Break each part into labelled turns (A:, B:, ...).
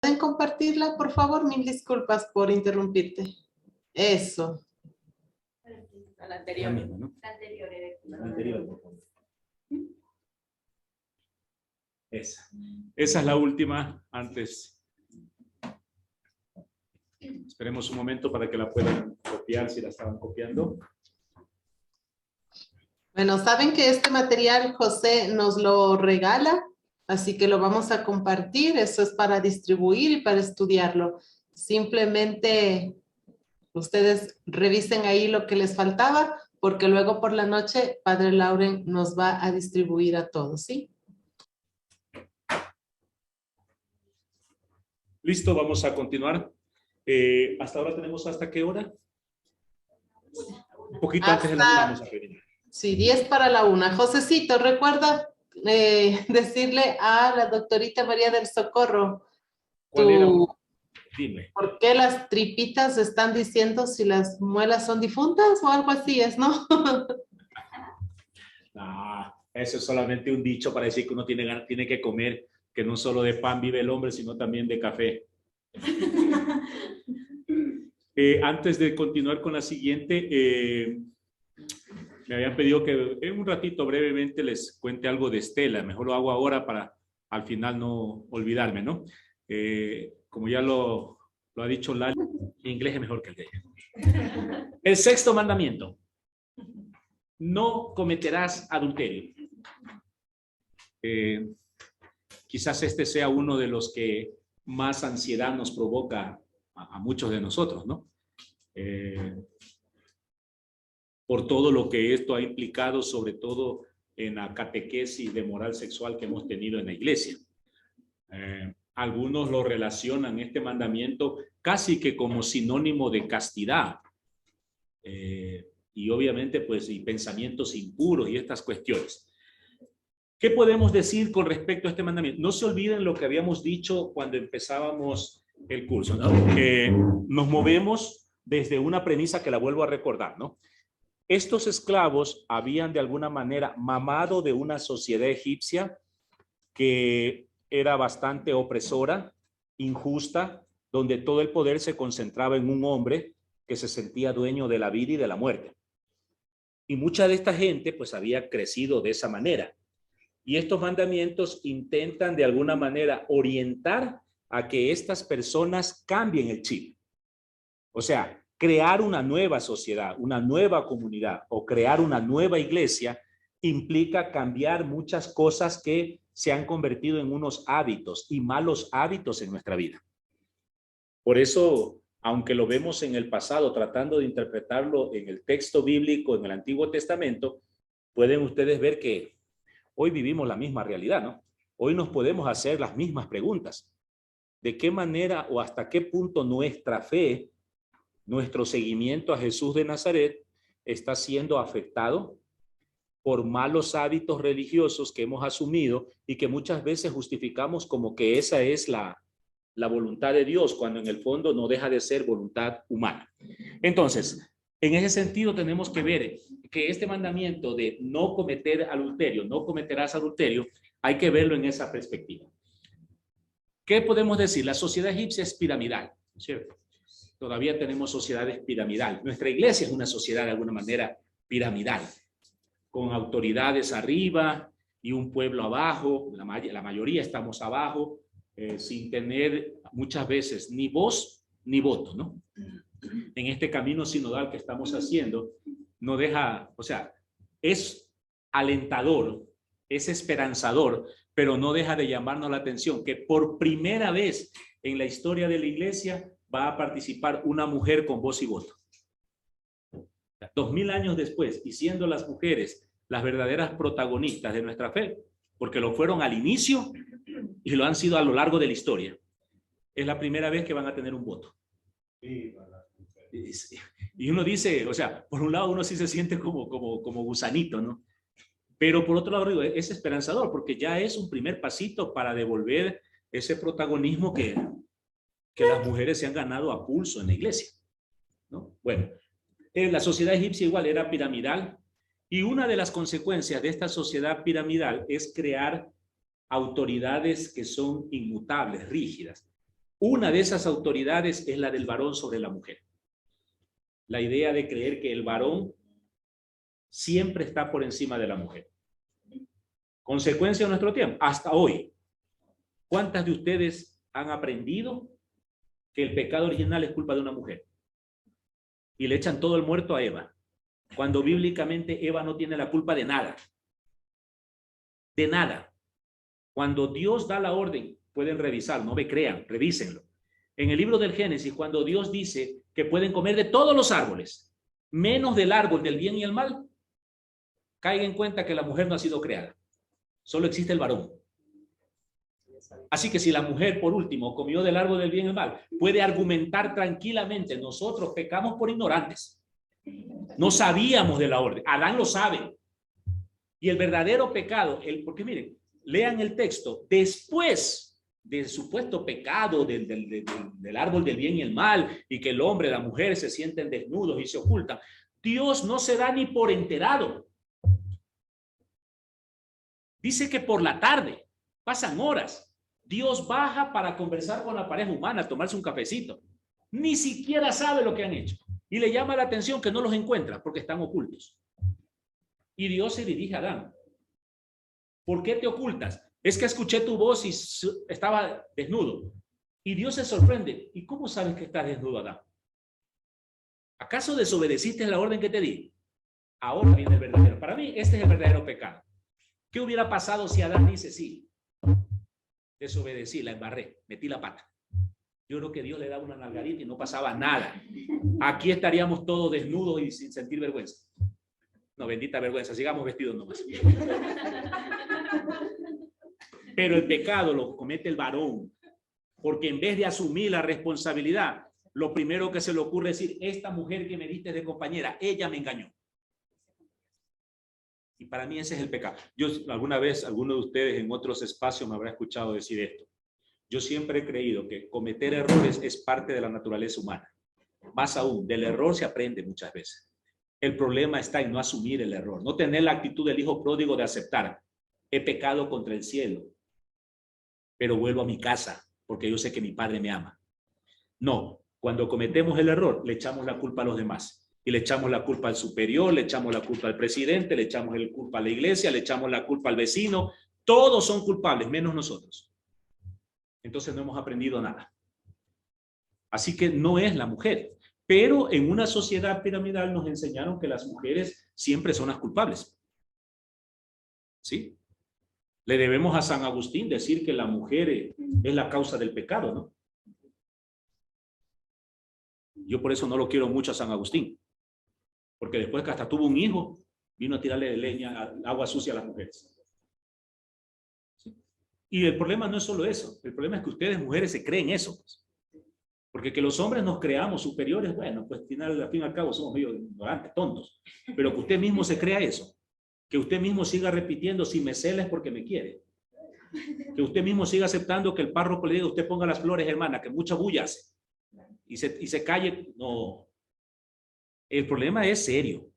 A: ¿Pueden compartirla, por favor? Mil disculpas por interrumpirte. Eso.
B: La anterior.
C: La misma, ¿no?
B: La anterior era.
C: La anterior, por favor. Esa. Esa es la última antes. Esperemos un momento para que la puedan copiar si la estaban copiando.
A: Bueno, saben que este material José nos lo regala, así que lo vamos a compartir. Eso es para distribuir y para estudiarlo. Simplemente ustedes revisen ahí lo que les faltaba, porque luego por la noche Padre Lauren nos va a distribuir a todos, ¿sí?
C: Listo, vamos a continuar. Hasta ahora tenemos ¿hasta qué hora? Un poquito antes de la una vamos a terminar.
A: Sí, 10 para la 1. Josecito, recuerda decirle a la doctorita María del Socorro
C: ¿Cuál era? Dime.
A: ¿Por qué las tripitas están diciendo si las muelas son difuntas o algo así es, no?
C: Ah, eso es solamente un dicho para decir que uno tiene que comer, que no solo de pan vive el hombre, sino también de café. Antes de continuar con la siguiente, me habían pedido que en un ratito brevemente les cuente algo de Estela. Mejor lo hago ahora para al final no olvidarme, ¿no? Como ya lo ha dicho Lali, mi inglés es mejor que el de ella. El sexto mandamiento. No cometerás adulterio. Quizás este sea uno de los que más ansiedad nos provoca a muchos de nosotros, ¿no? Por todo lo que esto ha implicado, sobre todo en la catequesis de moral sexual que hemos tenido en la iglesia. Algunos lo relacionan este mandamiento casi que como sinónimo de castidad. Y obviamente pues y pensamientos impuros y estas cuestiones. ¿Qué podemos decir con respecto a este mandamiento? No se olviden lo que habíamos dicho cuando empezábamos el curso, ¿no? Nos movemos desde una premisa que la vuelvo a recordar, ¿no? Estos esclavos habían de alguna manera mamado de una sociedad egipcia que era bastante opresora, injusta, donde todo el poder se concentraba en un hombre que se sentía dueño de la vida y de la muerte. Y mucha de esta gente pues había crecido de esa manera. Y estos mandamientos intentan de alguna manera orientar a que estas personas cambien el chip. O sea, crear una nueva sociedad, una nueva comunidad o crear una nueva iglesia implica cambiar muchas cosas que se han convertido en unos hábitos y malos hábitos en nuestra vida. Por eso, aunque lo vemos en el pasado tratando de interpretarlo en el texto bíblico, en el Antiguo Testamento, pueden ustedes ver que hoy vivimos la misma realidad, ¿no? Hoy nos podemos hacer las mismas preguntas. ¿De qué manera o hasta qué punto nuestra fe, nuestro seguimiento a Jesús de Nazaret está siendo afectado por malos hábitos religiosos que hemos asumido y que muchas veces justificamos como que esa es la voluntad de Dios, cuando en el fondo no deja de ser voluntad humana? Entonces, en ese sentido tenemos que ver que este mandamiento de no cometer adulterio, no cometerás adulterio, hay que verlo en esa perspectiva. ¿Qué podemos decir? La sociedad egipcia es piramidal, ¿cierto? Todavía tenemos sociedades piramidales. Nuestra iglesia es una sociedad de alguna manera piramidal, con autoridades arriba y un pueblo abajo. La mayoría estamos abajo, sin tener muchas veces ni voz ni voto, ¿no? En este camino sinodal que estamos haciendo, no deja, o sea, es alentador, es esperanzador, pero no deja de llamarnos la atención que por primera vez en la historia de la iglesia va a participar una mujer con voz y voto. 2000 años después, y siendo las mujeres las verdaderas protagonistas de nuestra fe, porque lo fueron al inicio y lo han sido a lo largo de la historia, es la primera vez que van a tener un voto. Y uno dice, o sea, por un lado uno sí se siente como gusanito, ¿no? Pero por otro lado es esperanzador, porque ya es un primer pasito para devolver ese protagonismo que las mujeres se han ganado a pulso en la iglesia, ¿no? Bueno, la sociedad egipcia igual era piramidal, y una de las consecuencias de esta sociedad piramidal es crear autoridades que son inmutables, rígidas. Una de esas autoridades es la del varón sobre la mujer. La idea de creer que el varón siempre está por encima de la mujer. Consecuencia de nuestro tiempo, hasta hoy. ¿Cuántas de ustedes han aprendido que el pecado original es culpa de una mujer? Y le echan todo el muerto a Eva, cuando bíblicamente Eva no tiene la culpa de nada. De nada. Cuando Dios da la orden, pueden revisar, no me crean, revísenlo. En el libro del Génesis, cuando Dios dice que pueden comer de todos los árboles, menos del árbol del bien y el mal, caigan en cuenta que la mujer no ha sido creada. Solo existe el varón. Así que si la mujer, por último, comió del árbol del bien y el mal, puede argumentar tranquilamente, nosotros pecamos por ignorantes. No sabíamos de la orden. Adán lo sabe. Y el verdadero pecado, porque miren, lean el texto, después del supuesto pecado del árbol del bien y el mal, y que el hombre y la mujer se sienten desnudos y se ocultan, Dios no se da ni por enterado. Dice que por la tarde, pasan horas, Dios baja para conversar con la pareja humana, tomarse un cafecito. Ni siquiera sabe lo que han hecho. Y le llama la atención que no los encuentra porque están ocultos. Y Dios se dirige a Adán. ¿Por qué te ocultas? Es que escuché tu voz y estaba desnudo. Y Dios se sorprende. ¿Y cómo sabes que estás desnudo, Adán? ¿Acaso desobedeciste la orden que te di? Ahora viene el verdadero. Para mí, este es el verdadero pecado. ¿Qué hubiera pasado si Adán dice sí? Desobedecí, la embarré, metí la pata. Yo creo que Dios le daba una nalgadita y no pasaba nada. Aquí estaríamos todos desnudos y sin sentir vergüenza. No, bendita vergüenza, sigamos vestidos nomás. Pero el pecado lo comete el varón, porque en vez de asumir la responsabilidad, lo primero que se le ocurre es decir, esta mujer que me diste de compañera, ella me engañó. Y para mí ese es el pecado. Yo alguna vez, alguno de ustedes en otros espacios me habrá escuchado decir esto. Yo siempre he creído que cometer errores es parte de la naturaleza humana. Más aún, del error se aprende muchas veces. El problema está en no asumir el error, no tener la actitud del hijo pródigo de aceptar. He pecado contra el cielo, pero vuelvo a mi casa porque yo sé que mi padre me ama. No, cuando cometemos el error, le echamos la culpa a los demás. Y le echamos la culpa al superior, le echamos la culpa al presidente, le echamos la culpa a la iglesia, le echamos la culpa al vecino. Todos son culpables, menos nosotros. Entonces no hemos aprendido nada. Así que no es la mujer. Pero en una sociedad piramidal nos enseñaron que las mujeres siempre son las culpables. ¿Sí? Le debemos a San Agustín decir que la mujer es la causa del pecado, ¿no? Yo por eso no lo quiero mucho a San Agustín. Porque después que hasta tuvo un hijo, vino a tirarle leña, agua sucia a las mujeres. ¿Sí? Y el problema no es solo eso. El problema es que ustedes, mujeres, se creen eso. Pues. Porque que los hombres nos creamos superiores, bueno, pues al fin y al cabo somos medio ignorantes, tontos. Pero que usted mismo se crea eso. Que usted mismo siga repitiendo, si me cela es porque me quiere. Que usted mismo siga aceptando que el párroco le diga, usted ponga las flores, hermana, que mucha bulla hace. Y se calle. No. El problema es serio.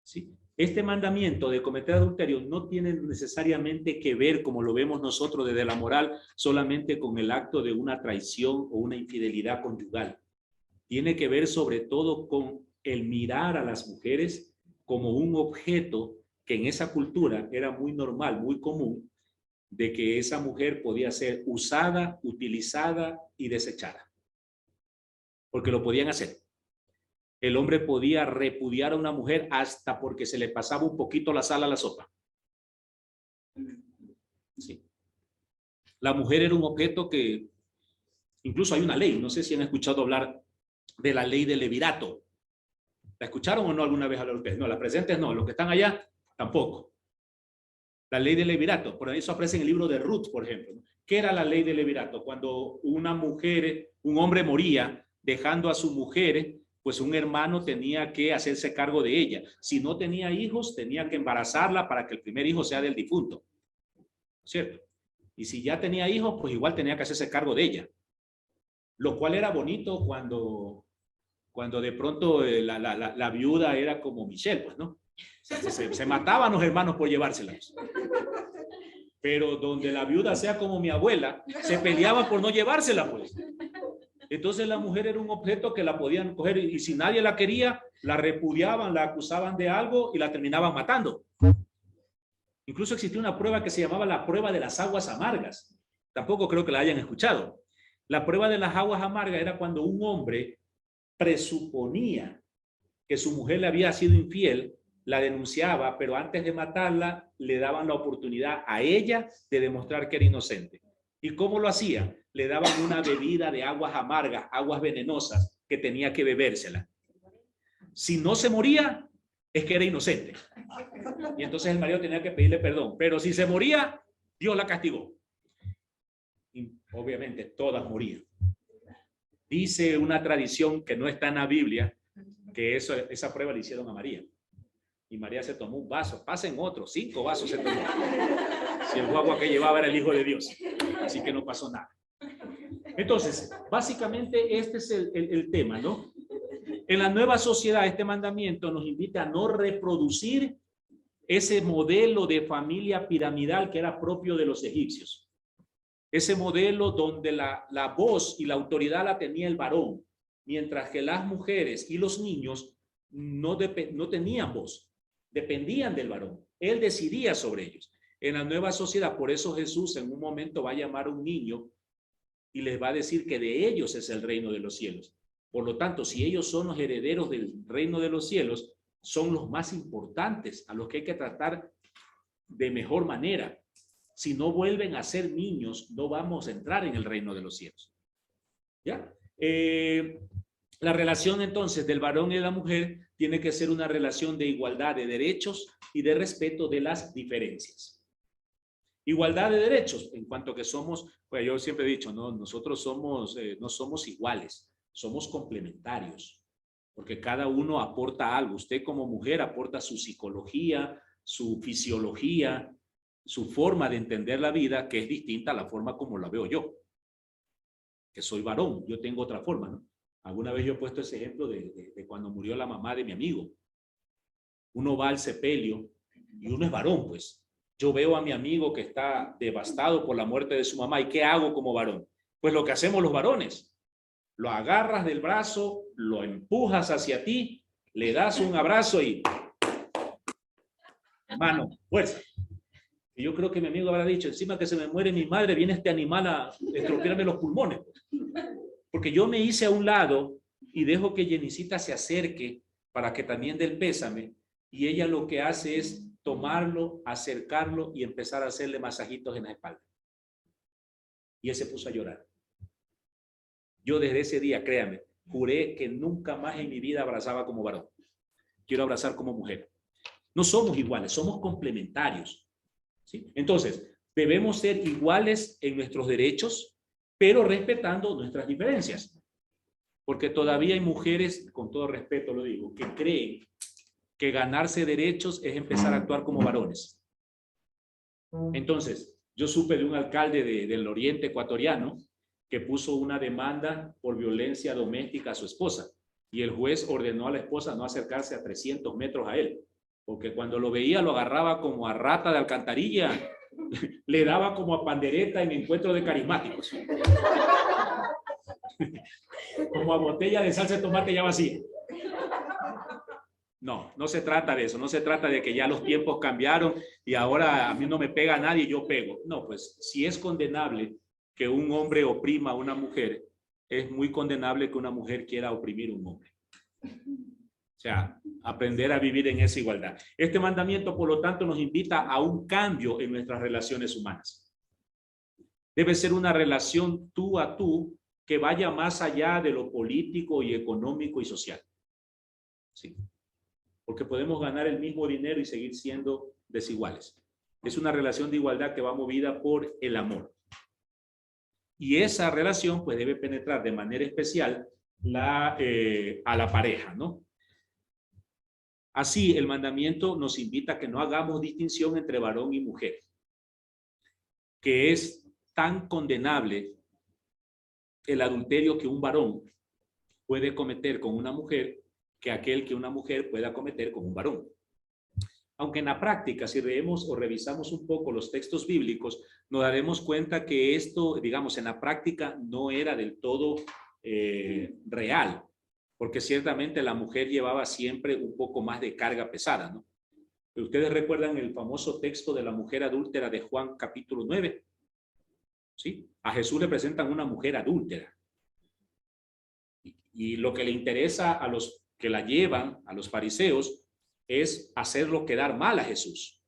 C: ¿Sí? Este mandamiento de cometer adulterio no tiene necesariamente que ver, como lo vemos nosotros desde la moral, solamente con el acto de una traición o una infidelidad conyugal. Tiene que ver sobre todo con el mirar a las mujeres como un objeto que en esa cultura era muy normal, muy común, de que esa mujer podía ser usada, utilizada y desechada. Porque lo podían hacer. El hombre podía repudiar a una mujer hasta porque se le pasaba un poquito la sal a la sopa. Sí. La mujer era un objeto que, incluso hay una ley, no sé si han escuchado hablar de la ley del levirato. ¿La escucharon o no alguna vez hablar ustedes? No, las presentes no, los que están allá tampoco. La ley del levirato, por eso aparece en el libro de Ruth, por ejemplo. ¿Qué era la ley del levirato? Cuando una mujer, un hombre moría dejando a su mujer, pues un hermano tenía que hacerse cargo de ella. Si no tenía hijos, tenía que embarazarla para que el primer hijo sea del difunto. ¿Cierto? Y si ya tenía hijos, pues igual tenía que hacerse cargo de ella. Lo cual era bonito cuando de pronto la viuda era como Michelle, pues, ¿no? Se mataban los hermanos por llevárselas. Pero donde la viuda sea como mi abuela, se peleaba por no llevársela, pues. Entonces la mujer era un objeto que la podían coger y si nadie la quería, la repudiaban, la acusaban de algo y la terminaban matando. Incluso existía una prueba que se llamaba la prueba de las aguas amargas. Tampoco creo que la hayan escuchado. La prueba de las aguas amargas era cuando un hombre presuponía que su mujer le había sido infiel, la denunciaba, pero antes de matarla le daban la oportunidad a ella de demostrar que era inocente. ¿Y cómo lo hacía? Le daban una bebida de aguas amargas, aguas venenosas, que tenía que bebérsela. Si no se moría, es que era inocente. Y entonces el marido tenía que pedirle perdón. Pero si se moría, Dios la castigó. Y obviamente todas morían. Dice una tradición que no está en la Biblia, que esa prueba le hicieron a María. Y María se tomó un vaso, pasen otros, 5 vasos se tomó. Si el guagua que llevaba era el Hijo de Dios. Así que no pasó nada. Entonces, básicamente este es el tema, ¿no? En la nueva sociedad, este mandamiento nos invita a no reproducir ese modelo de familia piramidal que era propio de los egipcios. Ese modelo donde la voz y la autoridad la tenía el varón, mientras que las mujeres y los niños no tenían voz, dependían del varón. Él decidía sobre ellos. En la nueva sociedad, por eso Jesús en un momento va a llamar a un niño y les va a decir que de ellos es el reino de los cielos. Por lo tanto, si ellos son los herederos del reino de los cielos, son los más importantes, a los que hay que tratar de mejor manera. Si no vuelven a ser niños, no vamos a entrar en el reino de los cielos. ¿Ya? La relación entonces del varón y la mujer tiene que ser una relación de igualdad de derechos y de respeto de las diferencias. Igualdad de derechos, en cuanto que somos, pues yo siempre he dicho, no, nosotros no somos iguales, somos complementarios, porque cada uno aporta algo. Usted como mujer aporta su psicología, su fisiología, su forma de entender la vida, que es distinta a la forma como la veo yo, que soy varón, yo tengo otra forma, ¿no? Alguna vez yo he puesto ese ejemplo de cuando murió la mamá de mi amigo. Uno va al sepelio y uno es varón, pues. Yo veo a mi amigo que está devastado por la muerte de su mamá. ¿Y qué hago como varón? Pues lo que hacemos los varones. Lo agarras del brazo, lo empujas hacia ti, le das un abrazo y... Hermano, fuerza. Y yo creo que mi amigo habrá dicho, encima que se me muere mi madre, viene este animal a estropearme los pulmones. Porque yo me hice a un lado y dejo que Jenicita se acerque para que también dé el pésame. Y ella lo que hace es tomarlo, acercarlo y empezar a hacerle masajitos en la espalda. Y él se puso a llorar. Yo desde ese día, créame, juré que nunca más en mi vida abrazaba como varón. Quiero abrazar como mujer. No somos iguales, somos complementarios, ¿sí? Entonces, debemos ser iguales en nuestros derechos, pero respetando nuestras diferencias. Porque todavía hay mujeres, con todo respeto lo digo, que creen que ganarse derechos es empezar a actuar como varones. Entonces, yo supe de un alcalde del oriente ecuatoriano que puso una demanda por violencia doméstica a su esposa y el juez ordenó a la esposa no acercarse a 300 metros a él, porque cuando lo veía lo agarraba como a rata de alcantarilla, le daba como a pandereta en encuentro de carismáticos, como a botella de salsa de tomate ya vacía. No, no se trata de eso, no se trata de que ya los tiempos cambiaron y ahora a mí no me pega a nadie, yo pego. No, pues si es condenable que un hombre oprima a una mujer, es muy condenable que una mujer quiera oprimir a un hombre. O sea, aprender a vivir en esa igualdad. Este mandamiento, por lo tanto, nos invita a un cambio en nuestras relaciones humanas. Debe ser una relación tú a tú que vaya más allá de lo político y económico y social. Sí. Porque podemos ganar el mismo dinero y seguir siendo desiguales. Es una relación de igualdad que va movida por el amor. Y esa relación pues debe penetrar de manera especial a la pareja, ¿no? Así, el mandamiento nos invita a que no hagamos distinción entre varón y mujer, que es tan condenable el adulterio que un varón puede cometer con una mujer que aquel que una mujer pueda cometer con un varón. Aunque en la práctica, si leemos o revisamos un poco los textos bíblicos, nos daremos cuenta que esto, digamos, en la práctica no era del todo real, porque ciertamente la mujer llevaba siempre un poco más de carga pesada, ¿no? Ustedes recuerdan el famoso texto de la mujer adúltera de Juan capítulo 9, ¿sí? A Jesús le presentan una mujer adúltera. Y lo que le interesa a los que la llevan, a los fariseos, es hacerlo quedar mal a Jesús,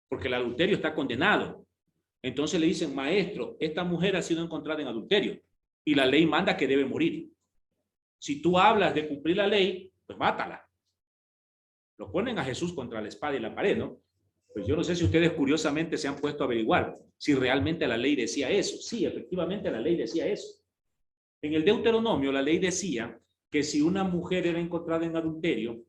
C: porque el adulterio está condenado. Entonces le dicen, maestro, esta mujer ha sido encontrada en adulterio y la ley manda que debe morir. Si tú hablas de cumplir la ley, pues mátala. Lo ponen a Jesús contra la espada y la pared, ¿no? Pues yo no sé si ustedes curiosamente se han puesto a averiguar si realmente la ley decía eso. Sí, efectivamente la ley decía eso. En el Deuteronomio la ley decía que si una mujer era encontrada en adulterio,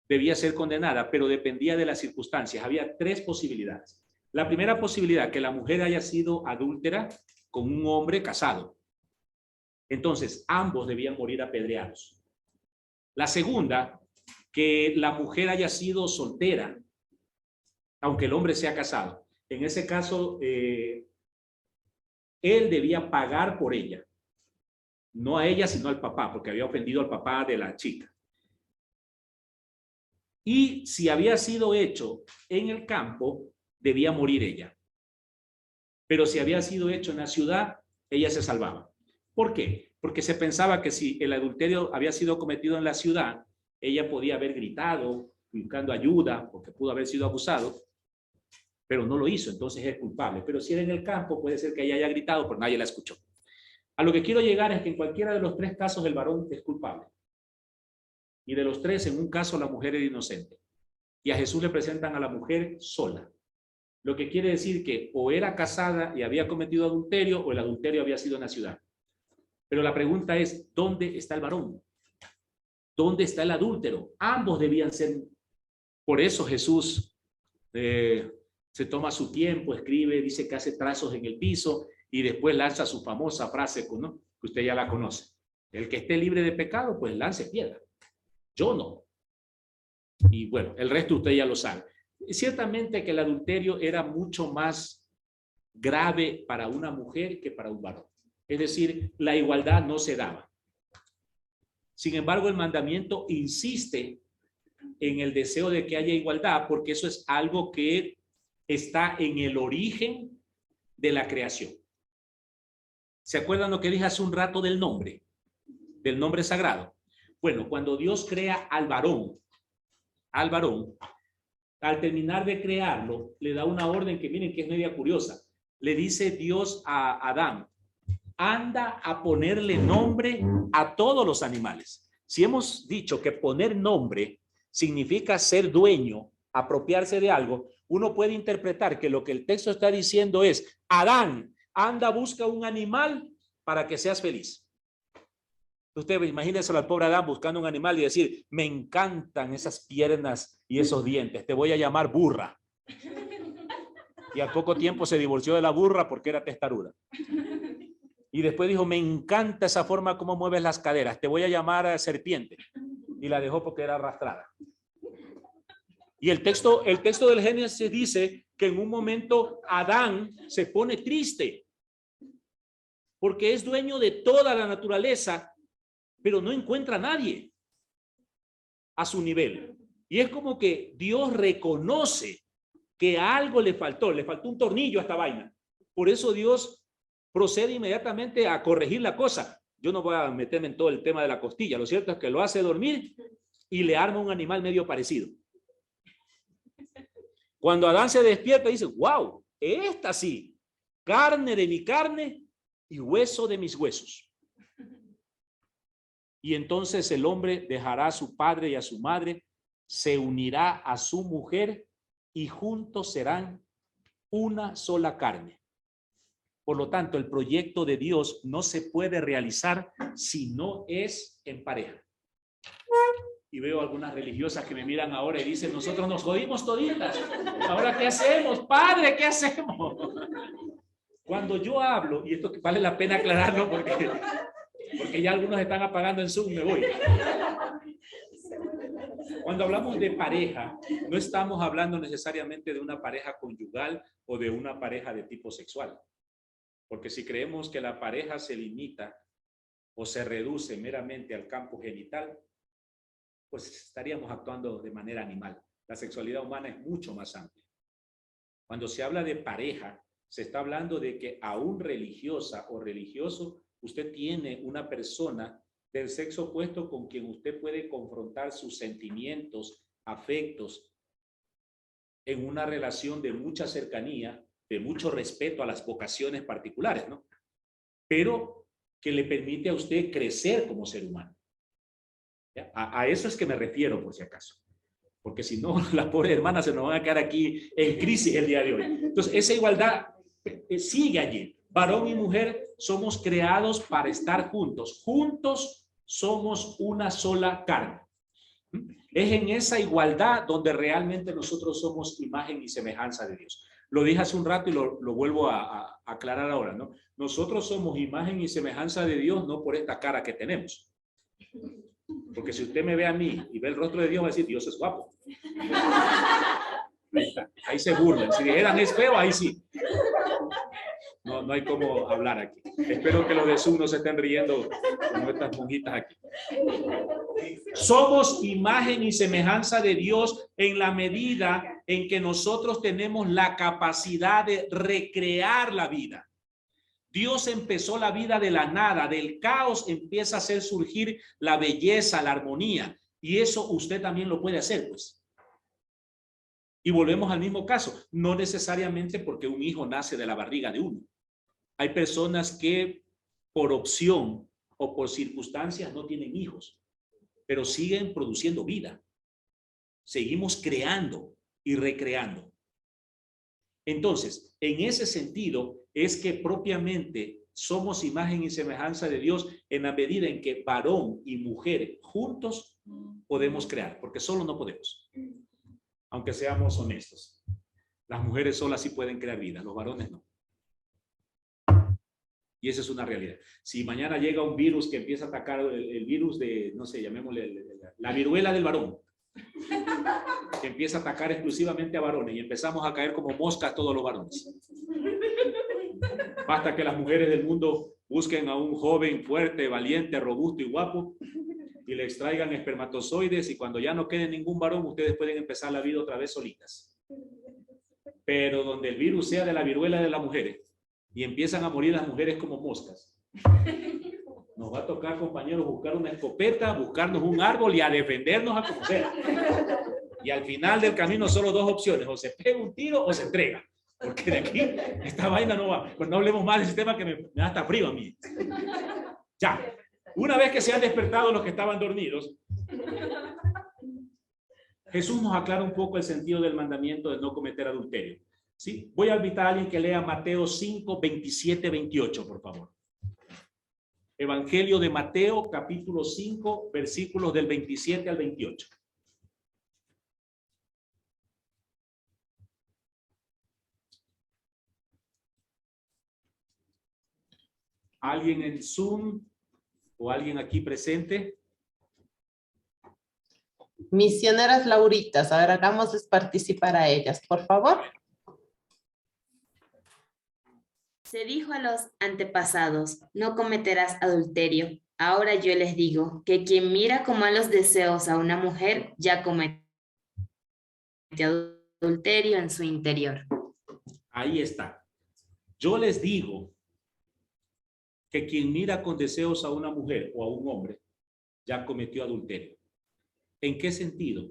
C: debía ser condenada, pero dependía de las circunstancias. Había tres posibilidades. La primera posibilidad, que la mujer haya sido adúltera con un hombre casado. Entonces, ambos debían morir apedreados. La segunda, que la mujer haya sido soltera, aunque el hombre sea casado. En ese caso, él debía pagar por ella. No a ella, sino al papá, porque había ofendido al papá de la chica. Y si había sido hecho en el campo, debía morir ella. Pero si había sido hecho en la ciudad, ella se salvaba. ¿Por qué? Porque se pensaba que si el adulterio había sido cometido en la ciudad, ella podía haber gritado, buscando ayuda, porque pudo haber sido abusado, pero no lo hizo, entonces es culpable. Pero si era en el campo, puede ser que ella haya gritado, pero nadie la escuchó. A lo que quiero llegar es que en cualquiera de los tres casos el varón es culpable. Y de los tres, en un caso la mujer era inocente. Y a Jesús le presentan a la mujer sola. Lo que quiere decir que o era casada y había cometido adulterio, o el adulterio había sido en la ciudad. Pero la pregunta es, ¿dónde está el varón? ¿Dónde está el adúltero? Ambos debían ser. Por eso Jesús se toma su tiempo, escribe, dice que hace trazos en el piso y después lanza su famosa frase, ¿no? Que usted ya la conoce. El que esté libre de pecado, pues lance piedra. Yo no. Y bueno, el resto usted ya lo sabe. Ciertamente que el adulterio era mucho más grave para una mujer que para un varón. Es decir, la igualdad no se daba. Sin embargo, el mandamiento insiste en el deseo de que haya igualdad, porque eso es algo que está en el origen de la creación. ¿Se acuerdan lo que dije hace un rato del nombre sagrado? Bueno, cuando Dios crea al varón, al terminar de crearlo, le da una orden que miren que es media curiosa. Le dice Dios a Adán, anda a ponerle nombre a todos los animales. Si hemos dicho que poner nombre significa ser dueño, apropiarse de algo, uno puede interpretar que lo que el texto está diciendo es, Adán, anda, busca un animal para que seas feliz. Usted imagínese al pobre Adán buscando un animal y decir, me encantan esas piernas y esos dientes, te voy a llamar burra. Y al poco tiempo se divorció de la burra porque era testaruda. Y después dijo, me encanta esa forma como mueves las caderas, te voy a llamar serpiente. Y la dejó porque era arrastrada. Y el texto del Génesis dice que en un momento Adán se pone triste porque es dueño de toda la naturaleza, pero no encuentra a nadie a su nivel. Y es como que Dios reconoce que algo le faltó un tornillo a esta vaina. Por eso Dios procede inmediatamente a corregir la cosa. Yo no voy a meterme en todo el tema de la costilla. Lo cierto es que lo hace dormir y le arma un animal medio parecido. Cuando Adán se despierta dice, wow, esta sí, carne de mi carne y hueso de mis huesos. Y entonces el hombre dejará a su padre y a su madre, se unirá a su mujer y juntos serán una sola carne. Por lo tanto, el proyecto de Dios no se puede realizar si no es en pareja. Y veo algunas religiosas que me miran ahora y dicen, nosotros nos jodimos toditas. ¿Ahora qué hacemos? Padre, ¿qué hacemos? Cuando yo hablo, y esto vale la pena aclararlo porque ya algunos están apagando en Zoom, me voy. Cuando hablamos de pareja, no estamos hablando necesariamente de una pareja conyugal o de una pareja de tipo sexual. Porque si creemos que la pareja se limita o se reduce meramente al campo genital, pues estaríamos actuando de manera animal. La sexualidad humana es mucho más amplia. Cuando se habla de pareja, se está hablando de que aún religiosa o religioso, usted tiene una persona del sexo opuesto con quien usted puede confrontar sus sentimientos, afectos, en una relación de mucha cercanía, de mucho respeto a las vocaciones particulares, ¿no? Pero que le permite a usted crecer como ser humano. A eso es que me refiero, por si acaso. Porque si no, las pobres hermanas se nos van a quedar aquí en crisis el día de hoy. Entonces, esa igualdad sigue allí. Varón y mujer somos creados para estar juntos. Juntos somos una sola carne. Es en esa igualdad donde realmente nosotros somos imagen y semejanza de Dios. Lo dije hace un rato y lo vuelvo a aclarar ahora, ¿no? Nosotros somos imagen y semejanza de Dios no por esta cara que tenemos. Porque si usted me ve a mí y ve el rostro de Dios, va a decir, Dios es guapo. Ahí está, ahí se burlan. Si dijeran es feo, ahí sí. No hay cómo hablar aquí. Espero que los de Zoom no se estén riendo como estas monjitas aquí. Somos imagen y semejanza de Dios en la medida en que nosotros tenemos la capacidad de recrear la vida. Dios empezó la vida de la nada, del caos empieza a hacer surgir la belleza, la armonía. Y eso usted también lo puede hacer, pues. Y volvemos al mismo caso, no necesariamente porque un hijo nace de la barriga de uno. Hay personas que por opción o por circunstancias no tienen hijos, pero siguen produciendo vida. Seguimos creando y recreando. Entonces, en ese sentido, es que propiamente somos imagen y semejanza de Dios en la medida en que varón y mujer juntos podemos crear, porque solo no podemos. Aunque seamos honestos. Las mujeres solas sí pueden crear vida, los varones no. Y esa es una realidad. Si mañana llega un virus que empieza a atacar el virus de, no sé, llamémosle la viruela del varón, que empieza a atacar exclusivamente a varones y empezamos a caer como moscas todos los varones. Basta que las mujeres del mundo busquen a un joven fuerte, valiente, robusto y guapo y le extraigan espermatozoides y cuando ya no quede ningún varón, ustedes pueden empezar la vida otra vez solitas. Pero donde el virus sea de la viruela de las mujeres y empiezan a morir las mujeres como moscas, nos va a tocar, compañeros, buscar una escopeta, buscarnos un árbol y a defendernos a como sea. Y al final del camino solo dos opciones, o se pega un tiro o se entrega. Porque de aquí, esta vaina no va. Pues no hablemos más de ese tema que me da hasta frío a mí. Ya, una vez que se han despertado los que estaban dormidos, Jesús nos aclara un poco el sentido del mandamiento de no cometer adulterio. ¿Sí? Voy a invitar a alguien que lea Mateo 5, 27, 28, por favor. Evangelio de Mateo, capítulo 5, versículos del 27 al 28. ¿Alguien en Zoom o alguien aquí presente?
A: Misioneras Lauritas, a ver, hagámosles participar a ellas, por favor.
D: Se dijo a los antepasados, no cometerás adulterio. Ahora yo les digo que quien mira con malos deseos a una mujer ya comete adulterio en su interior.
C: Ahí está. Yo les digo que quien mira con deseos a una mujer o a un hombre ya cometió adulterio. ¿En qué sentido?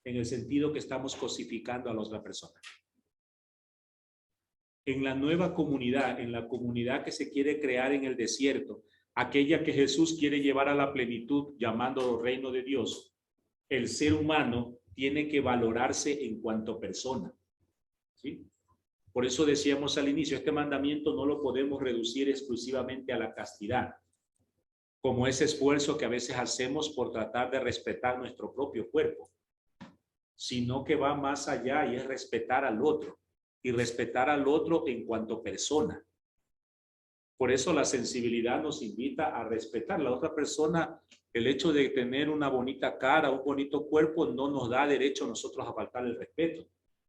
C: En el sentido que estamos cosificando a la otra persona. En la nueva comunidad, en la comunidad que se quiere crear en el desierto, aquella que Jesús quiere llevar a la plenitud llamando reino de Dios, el ser humano tiene que valorarse en cuanto persona. ¿Sí? Por eso decíamos al inicio, este mandamiento no lo podemos reducir exclusivamente a la castidad, como ese esfuerzo que a veces hacemos por tratar de respetar nuestro propio cuerpo, sino que va más allá y es respetar al otro, y respetar al otro en cuanto persona. Por eso la sensibilidad nos invita a respetar a la otra persona. El hecho de tener una bonita cara, un bonito cuerpo, no nos da derecho a nosotros a faltar el respeto.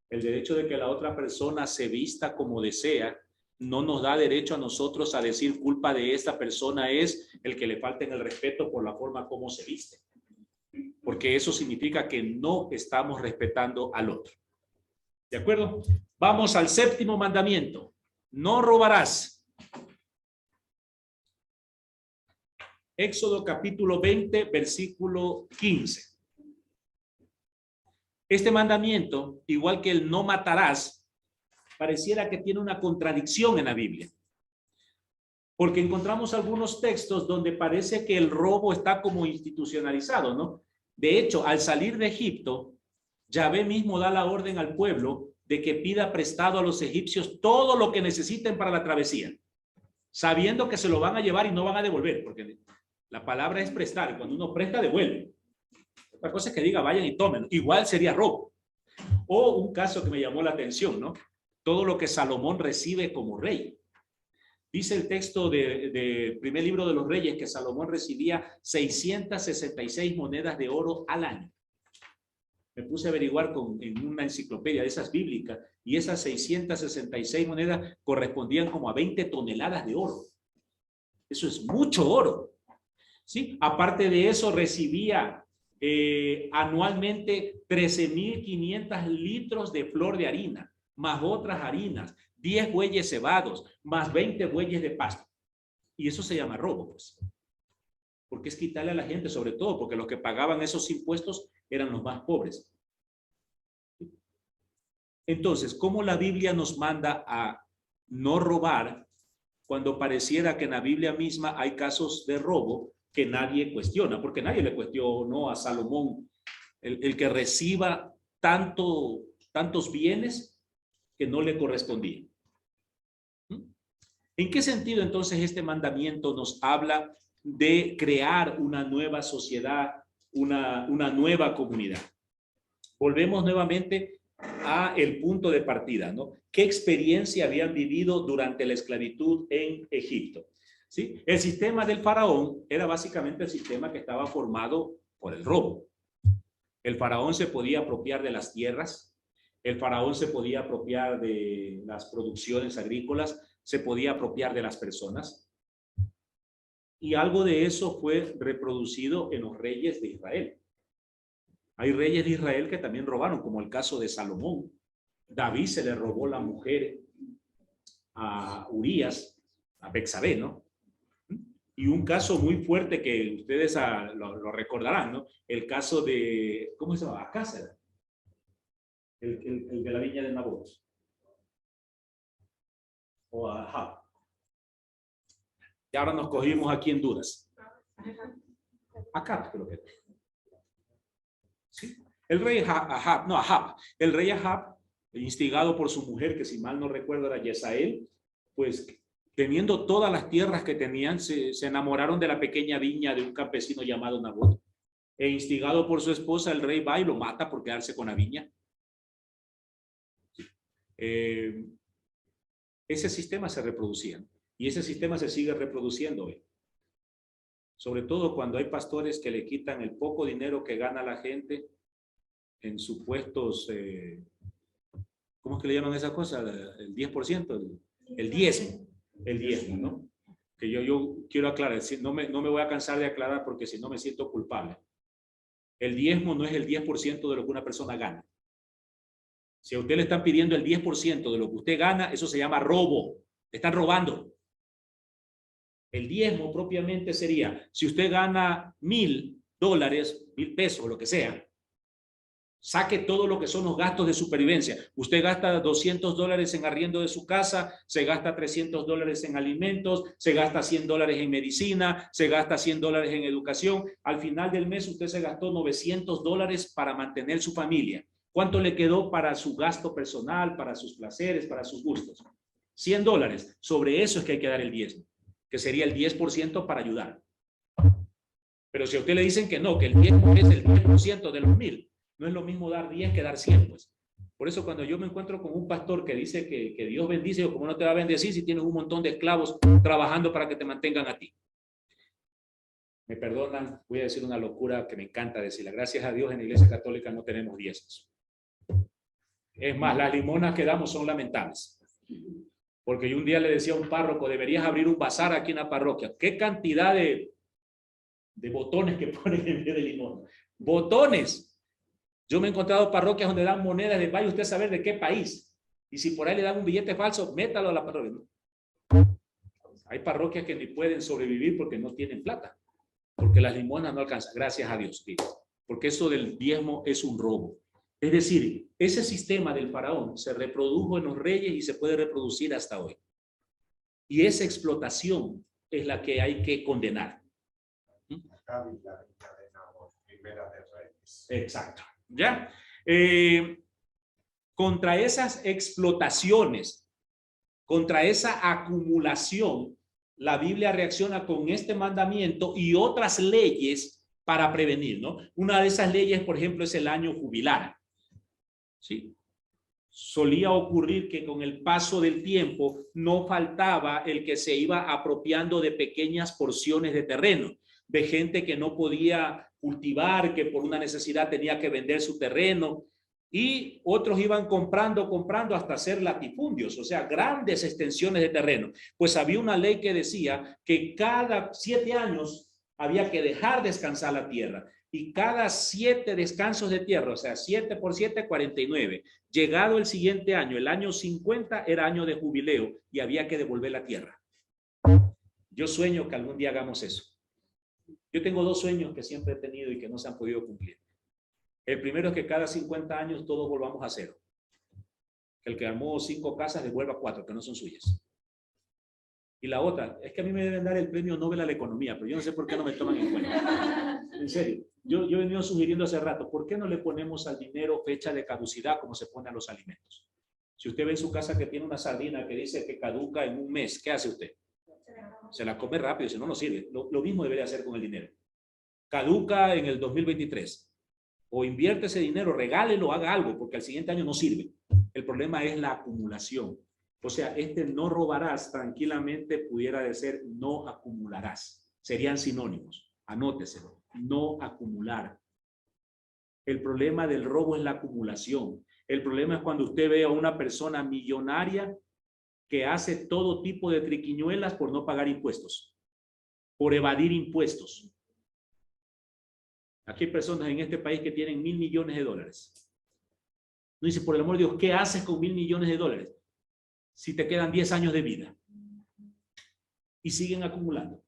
C: El derecho de que la otra persona se vista como desea no nos da derecho a nosotros a decir culpa de esta persona es el que le falten el respeto por la forma como se viste. Porque eso significa que no estamos respetando al otro. ¿De acuerdo? Vamos al séptimo mandamiento. No robarás. Éxodo capítulo 20, versículo 15. Este mandamiento, igual que el no matarás, pareciera que tiene una contradicción en la Biblia. Porque encontramos algunos textos donde parece que el robo está como institucionalizado, ¿no? De hecho, al salir de Egipto, Yahvé mismo da la orden al pueblo de que pida prestado a los egipcios todo lo que necesiten para la travesía, sabiendo que se lo van a llevar y no van a devolver, porque la palabra es prestar, y cuando uno presta, devuelve. Otra cosa es que diga, vayan y tomen, igual sería robo. O un caso que me llamó la atención, ¿no? Todo lo que Salomón recibe como rey. Dice el texto del primer libro de los Reyes que Salomón recibía 666 monedas de oro al año. Me puse a averiguar en una enciclopedia de esas bíblicas y esas 666 monedas correspondían como a 20 toneladas de oro. Eso es mucho oro. ¿Sí? Aparte de eso, recibía anualmente 13.500 litros de flor de harina, más otras harinas, 10 bueyes cebados, más 20 bueyes de pasto. Y eso se llama robo, pues. Porque es quitarle a la gente, sobre todo porque los que pagaban esos impuestos eran los más pobres. Entonces, ¿cómo la Biblia nos manda a no robar cuando pareciera que en la Biblia misma hay casos de robo que nadie cuestiona? Porque nadie le cuestionó a Salomón el que reciba tantos bienes que no le correspondían. ¿En qué sentido entonces este mandamiento nos habla de crear una nueva sociedad, una nueva comunidad? Volvemos nuevamente a el punto de partida, ¿no? ¿Qué experiencia habían vivido durante la esclavitud en Egipto? ¿Sí? El sistema del faraón era básicamente el sistema que estaba formado por el robo. El faraón se podía apropiar de las tierras, el faraón se podía apropiar de las producciones agrícolas, se podía apropiar de las personas. Y algo de eso fue reproducido en los reyes de Israel. Hay reyes de Israel que también robaron, como el caso de Salomón. David se le robó la mujer a Urías, a Betsabé, ¿no? Y un caso muy fuerte que ustedes lo recordarán, ¿no? El caso de, ¿cómo se llama? Acázar. El de la viña de Nabot. O Ahab. Y ahora nos cogimos aquí en dudas. Acá creo que. ¿Sí? El rey Ahab. El rey Ahab, instigado por su mujer, que si mal no recuerdo era Jezabel, pues teniendo todas las tierras que tenían, se enamoraron de la pequeña viña de un campesino llamado Nabot. E instigado por su esposa, el rey va y lo mata por quedarse con la viña. Ese sistema se reproducía y ese sistema se sigue reproduciendo hoy. Sobre todo cuando hay pastores que le quitan el poco dinero que gana la gente en supuestos, ¿cómo es que le llaman esa cosa? El 10%, el diezmo, ¿no? Que yo quiero aclarar, no me voy a cansar de aclarar porque si no me siento culpable. El diezmo no es el 10% de lo que una persona gana. Si a usted le están pidiendo el 10% de lo que usted gana, eso se llama robo. Le están robando. El diezmo propiamente sería, si usted gana $1,000, $1,000, lo que sea, saque todo lo que son los gastos de supervivencia. Usted gasta $200 en arriendo de su casa, se gasta $300 en alimentos, se gasta $100 en medicina, se gasta $100 en educación. Al final del mes usted se gastó $900 para mantener su familia. ¿Cuánto le quedó para su gasto personal, para sus placeres, para sus gustos? $100. Sobre eso es que hay que dar el diezmo, que sería el 10% para ayudar. Pero si a usted le dicen que no, que el diezmo es el 10% de los 1,000, no es lo mismo dar 10 que dar 100, pues. Por eso cuando yo me encuentro con un pastor que dice que Dios bendice, yo, ¿cómo no te va a bendecir si tienes un montón de esclavos trabajando para que te mantengan a ti? Me perdonan, voy a decir una locura que me encanta decirla. Gracias a Dios en la Iglesia Católica no tenemos diezmos. Es más, las limonas que damos son lamentables. Porque yo un día le decía a un párroco, deberías abrir un bazar aquí en la parroquia. ¿Qué cantidad de botones que ponen en vez de limón? Botones. Yo me he encontrado parroquias donde dan monedas de vaya usted a saber de qué país. Y si por ahí le dan un billete falso, métalo a la parroquia. Hay parroquias que ni pueden sobrevivir porque no tienen plata. Porque las limonas no alcanzan. Gracias a Dios. Porque eso del diezmo es un robo. Es decir, ese sistema del faraón se reprodujo en los reyes y se puede reproducir hasta hoy. Y esa explotación es la que hay que condenar. Exacto. ¿Ya? Contra esas explotaciones, contra esa acumulación, la Biblia reacciona con este mandamiento y otras leyes para prevenir, ¿no? Una de esas leyes, por ejemplo, es el año jubilar. ¿Sí? Solía ocurrir que con el paso del tiempo no faltaba el que se iba apropiando de pequeñas porciones de terreno, de gente que no podía cultivar, que por una necesidad tenía que vender su terreno, y otros iban comprando hasta hacer latifundios, o sea, grandes extensiones de terreno. Pues había una ley que decía que cada 7 años había que dejar descansar la tierra. Y cada 7 descansos de tierra, o sea, 7 por 7, 49. Llegado el siguiente año, el año 50 era año de jubileo y había que devolver la tierra. Yo sueño que algún día hagamos eso. Yo tengo 2 sueños que siempre he tenido y que no se han podido cumplir. El primero es que cada 50 años todos volvamos a cero. Que el que armó 5 casas devuelva 4 que no son suyas. Y la otra, es que a mí me deben dar el premio Nobel a la economía, pero yo no sé por qué no me toman en cuenta. En serio. Yo he venido sugiriendo hace rato, ¿por qué no le ponemos al dinero fecha de caducidad como se pone a los alimentos? Si usted ve en su casa que tiene una sardina que dice que caduca en un mes, ¿qué hace usted? Se la come rápido, si no, no sirve. Lo mismo debería hacer con el dinero. Caduca en el 2023. O invierte ese dinero, regálelo, haga algo, porque al siguiente año no sirve. El problema es la acumulación. O sea, no robarás tranquilamente pudiera decir no acumularás. Serían sinónimos. Anóteselo. No acumular. El problema del robo es la acumulación. El problema es cuando usted ve a una persona millonaria que hace todo tipo de triquiñuelas por no pagar impuestos, por evadir impuestos. Aquí hay personas en este país que tienen $1.000 millones. No dice, por el amor de Dios, ¿qué haces con $1.000 millones? Si te quedan 10 años de vida. Y siguen acumulando.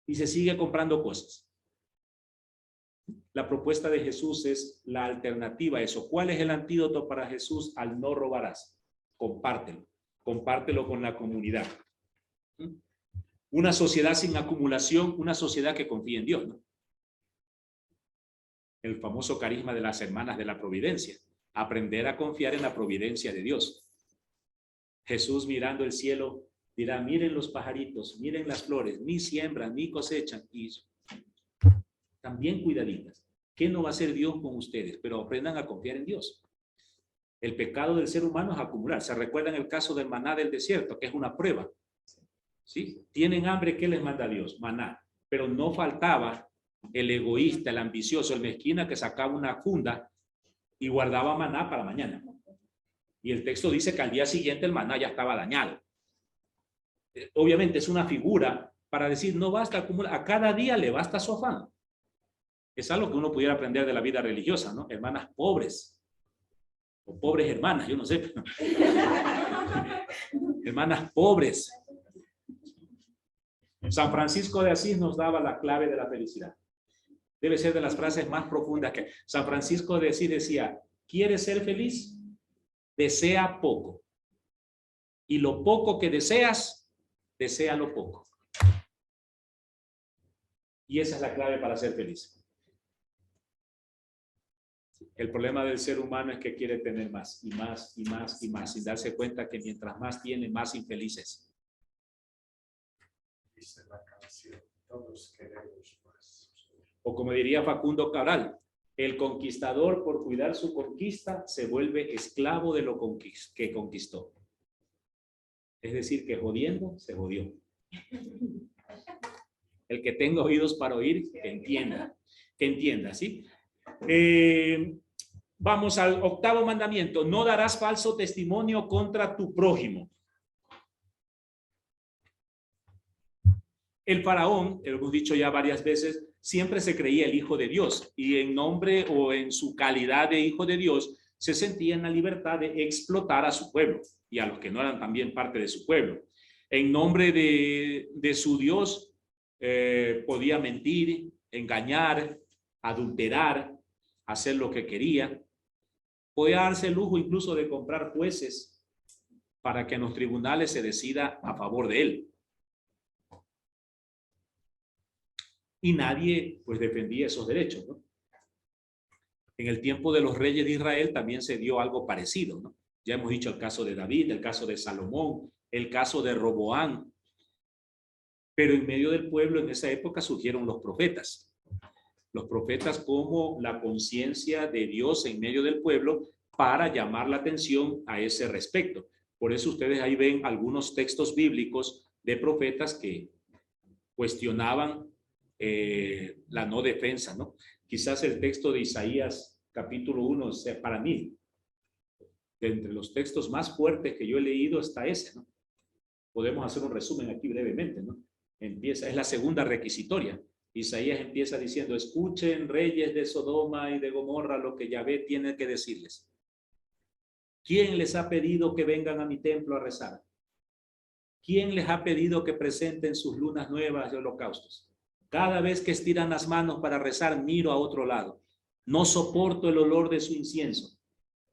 C: Y se sigue comprando cosas. La propuesta de Jesús es la alternativa a eso. ¿Cuál es el antídoto para Jesús al no robarás? Compártelo. Compártelo con la comunidad. Una sociedad sin acumulación, una sociedad que confía en Dios, ¿no? El famoso carisma de las hermanas de la providencia. Aprender a confiar en la providencia de Dios. Jesús mirando el cielo dirá, miren los pajaritos, miren las flores, ni siembran, ni cosechan. Y también cuidaditas. ¿Qué no va a hacer Dios con ustedes? Pero aprendan a confiar en Dios. El pecado del ser humano es acumular. ¿Se recuerdan el caso del maná del desierto? Que es una prueba. ¿Sí? ¿Tienen hambre? ¿Qué les manda Dios? Maná. Pero no faltaba el egoísta, el ambicioso, el mezquina que sacaba una funda y guardaba maná para mañana. Y el texto dice que al día siguiente el maná ya estaba dañado. Obviamente es una figura para decir, no basta acumular, a cada día le basta su afán. Es algo que uno pudiera aprender de la vida religiosa, ¿no? Hermanas pobres, o pobres hermanas, yo no sé. Hermanas pobres. San Francisco de Asís nos daba la clave de la felicidad. Debe ser de las frases más profundas que San Francisco de Asís decía, ¿quieres ser feliz? Desea poco. Y lo poco que deseas, desea lo poco. Y esa es la clave para ser feliz. El problema del ser humano es que quiere tener más y más y más y más, sin darse cuenta que mientras más tiene, más infeliz es.
E: Dice la canción, todos queremos más.
C: O como diría Facundo Cabral, el conquistador por cuidar su conquista se vuelve esclavo de lo que conquistó. Es decir, que jodiendo se jodió. El que tenga oídos para oír, que entienda, ¿sí? Vamos al 8º mandamiento. No darás falso testimonio contra tu prójimo. El faraón, lo hemos dicho ya varias veces, siempre se creía el hijo de Dios y en nombre o en su calidad de hijo de Dios se sentía en la libertad de explotar a su pueblo y a los que no eran también parte de su pueblo. En nombre de su Dios podía mentir, engañar, adulterar, hacer lo que quería. Podía darse el lujo incluso de comprar jueces para que en los tribunales se decida a favor de él. Y nadie pues defendía esos derechos, ¿no? En el tiempo de los reyes de Israel también se dio algo parecido, ¿no? Ya hemos dicho el caso de David, el caso de Salomón, el caso de Roboán. Pero en medio del pueblo en esa época surgieron los profetas. Los profetas como la conciencia de Dios en medio del pueblo para llamar la atención a ese respecto. Por eso ustedes ahí ven algunos textos bíblicos de profetas que cuestionaban la no defensa, ¿no? Quizás el texto de Isaías capítulo 1 sea para mí, de entre los textos más fuertes que yo he leído está ese, ¿no? Podemos hacer un resumen aquí brevemente, ¿no? Empieza, es la segunda requisitoria. Isaías empieza diciendo, escuchen reyes de Sodoma y de Gomorra lo que Yahvé tiene que decirles. ¿Quién les ha pedido que vengan a mi templo a rezar? ¿Quién les ha pedido que presenten sus lunas nuevas y holocaustos? Cada vez que estiran las manos para rezar, miro a otro lado. No soporto el olor de su incienso.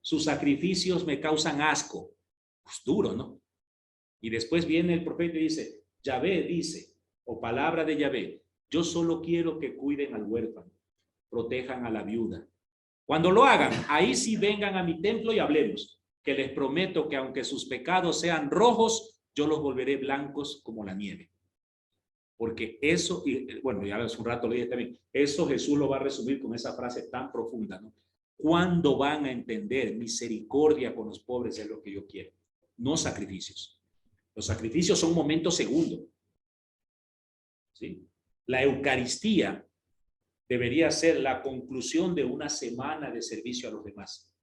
C: Sus sacrificios me causan asco. Pues duro, ¿no? Y después viene el profeta y dice, Yahvé dice, o palabra de Yahvé, yo solo quiero que cuiden al huérfano, protejan a la viuda. Cuando lo hagan, ahí sí vengan a mi templo y hablemos, que les prometo que aunque sus pecados sean rojos, yo los volveré blancos como la nieve. Porque eso, y bueno, ya hace un rato lo dije también, eso Jesús lo va a resumir con esa frase tan profunda, ¿no? ¿Cuándo van a entender misericordia con los pobres es lo que yo quiero? No sacrificios. Los sacrificios son momentos segundos. ¿Sí? La Eucaristía debería ser la conclusión de una semana de servicio a los demás,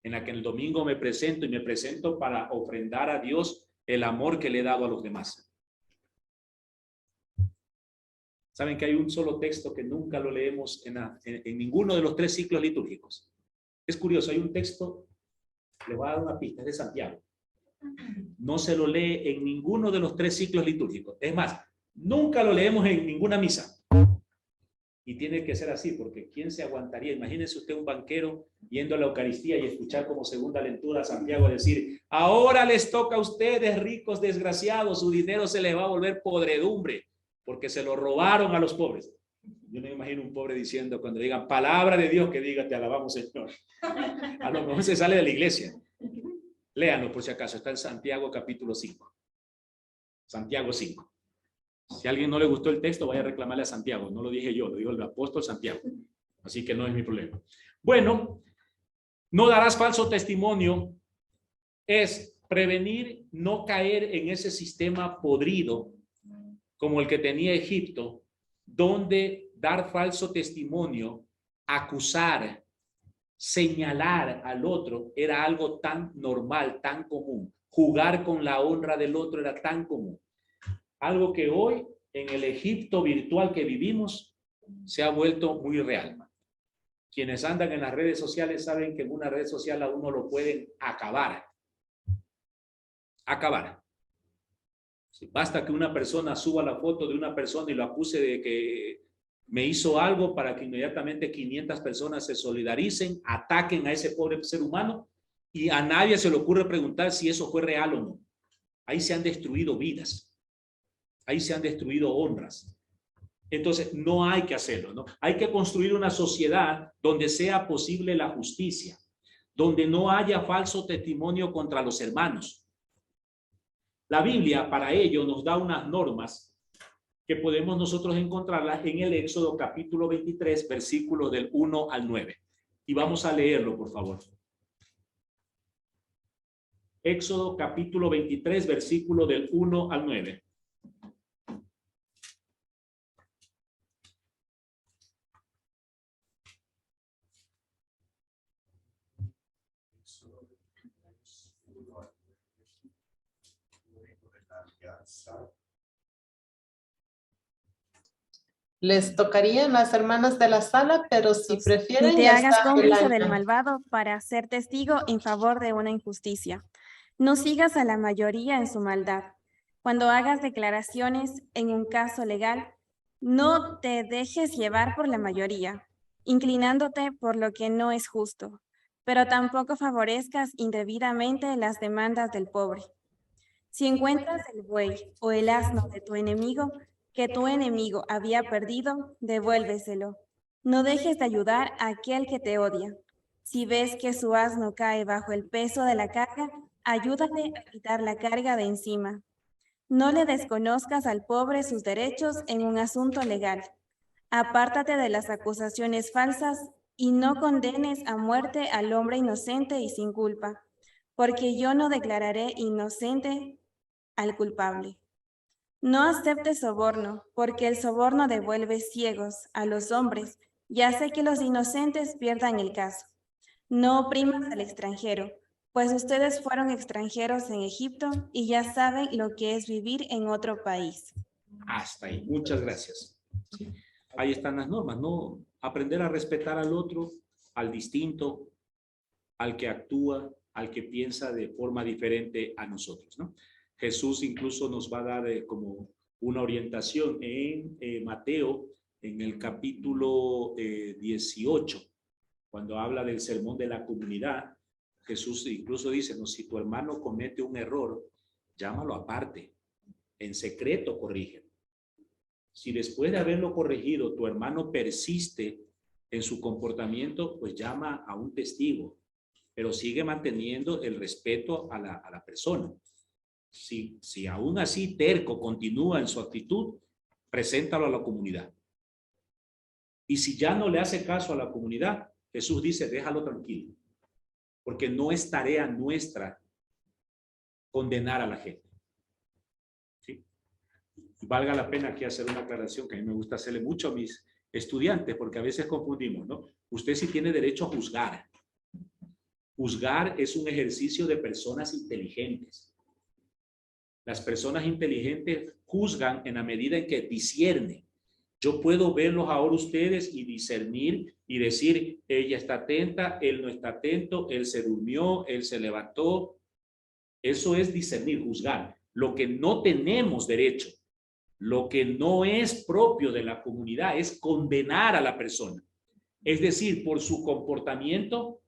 C: en la que el domingo me presento y me presento para ofrendar a Dios el amor que le he dado a los demás. Saben que hay un solo texto que nunca lo leemos en ninguno de los 3 ciclos litúrgicos. Es curioso, hay un texto, les voy a dar una pista, es de Santiago. No se lo lee en ninguno de los 3 ciclos litúrgicos. Es más, nunca lo leemos en ninguna misa. Y tiene que ser así, porque ¿quién se aguantaría? Imagínense usted un banquero yendo a la Eucaristía y escuchar como segunda lectura a Santiago decir, ahora les toca a ustedes, ricos desgraciados, su dinero se les va a volver podredumbre, porque se lo robaron a los pobres. Yo me imagino un pobre diciendo, cuando digan palabra de Dios, que diga, te alabamos, Señor. A lo mejor se sale de la iglesia. Léanlo por si acaso, está en Santiago capítulo 5. Santiago 5. Si a alguien no le gustó el texto, vaya a reclamarle a Santiago. No lo dije yo, lo dijo el apóstol Santiago. Así que no es mi problema. Bueno, no darás falso testimonio es prevenir no caer en ese sistema podrido como el que tenía Egipto, donde dar falso testimonio, acusar, señalar al otro era algo tan normal, tan común. Jugar con la honra del otro era tan común. Algo que hoy, en el Egipto virtual que vivimos, se ha vuelto muy real. Quienes andan en las redes sociales saben que en una red social a uno lo pueden acabar. Acabar. Sí, basta que una persona suba la foto de una persona y lo acuse de que me hizo algo para que inmediatamente 500 personas se solidaricen, ataquen a ese pobre ser humano y a nadie se le ocurre preguntar si eso fue real o no. Ahí se han destruido vidas. Ahí se han destruido honras. Entonces, no hay que hacerlo, ¿no? Hay que construir una sociedad donde sea posible la justicia, donde no haya falso testimonio contra los hermanos. La Biblia para ello nos da unas normas que podemos nosotros encontrarlas en el Éxodo capítulo 23, versículos del 1 al 9. Y vamos a leerlo, por favor. Éxodo capítulo 23, versículo del 1 al 9.
A: Les tocarían las hermanas de la sala, pero si prefieren
F: Ni te
A: ya
F: hagas
A: está
F: cómplice
A: Elaina.
F: del malvado para ser testigo en favor de una injusticia. No sigas a la mayoría en su maldad. Cuando hagas declaraciones en un caso legal, no te dejes llevar por la mayoría, inclinándote por lo que no es justo, pero tampoco favorezcas indebidamente las demandas del pobre. Si encuentras el buey o el asno de tu enemigo que tu enemigo había perdido, devuélveselo. No dejes de ayudar a aquel que te odia. Si ves que su asno cae bajo el peso de la carga, ayúdale a quitar la carga de encima. No le desconozcas al pobre sus derechos en un asunto legal. Apártate de las acusaciones falsas y no condenes a muerte al hombre inocente y sin culpa, porque yo no declararé inocente al culpable. No aceptes soborno, porque el soborno devuelve ciegos a los hombres y hace que los inocentes pierdan el caso. No oprimas al extranjero, pues ustedes fueron extranjeros en Egipto y ya saben lo que es vivir en otro país.
C: Hasta ahí. Muchas gracias. ¿Sí? Ahí están las normas, ¿no? Aprender a respetar al otro, al distinto, al que actúa, al que piensa de forma diferente a nosotros, ¿no? Jesús incluso nos va a dar como una orientación en Mateo, en el capítulo 18, cuando habla del sermón de la comunidad. Jesús incluso dice, no, si tu hermano comete un error, llámalo aparte, en secreto corrígelo. Si después de haberlo corregido tu hermano persiste en su comportamiento, pues llama a un testigo, pero sigue manteniendo el respeto a la persona. Si aún así terco continúa en su actitud, preséntalo a la comunidad. Y si ya no le hace caso a la comunidad, Jesús dice, déjalo tranquilo, porque no es tarea nuestra condenar a la gente. ¿Sí? Valga la pena aquí hacer una aclaración que a mí me gusta hacerle mucho a mis estudiantes, porque a veces confundimos, ¿no? Usted sí tiene derecho a juzgar. Juzgar es un ejercicio de personas inteligentes. Las personas inteligentes juzgan en la medida en que disciernen. Yo puedo verlos ahora ustedes y discernir y decir, ella está atenta, él no está atento, él se durmió, él se levantó. Eso es discernir, juzgar. Lo que no tenemos derecho, lo que no es propio de la comunidad es condenar a la persona. Es decir, por su comportamiento,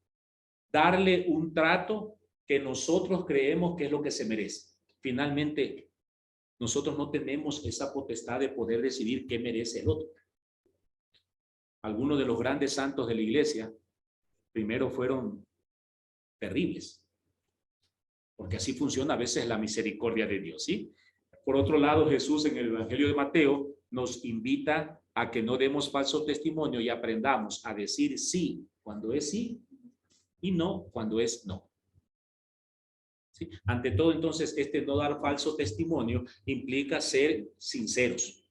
C: darle un trato que nosotros creemos que es lo que se merece. Finalmente, nosotros no tenemos esa potestad de poder decidir qué merece el otro. Algunos de los grandes santos de la iglesia primero fueron terribles, porque así funciona a veces la misericordia de Dios, ¿sí? Por otro lado, Jesús en el Evangelio de Mateo nos invita a que no demos falso testimonio y aprendamos a decir sí cuando es sí y no cuando es no. ¿Sí? Ante todo, entonces, no dar falso testimonio implica ser sinceros.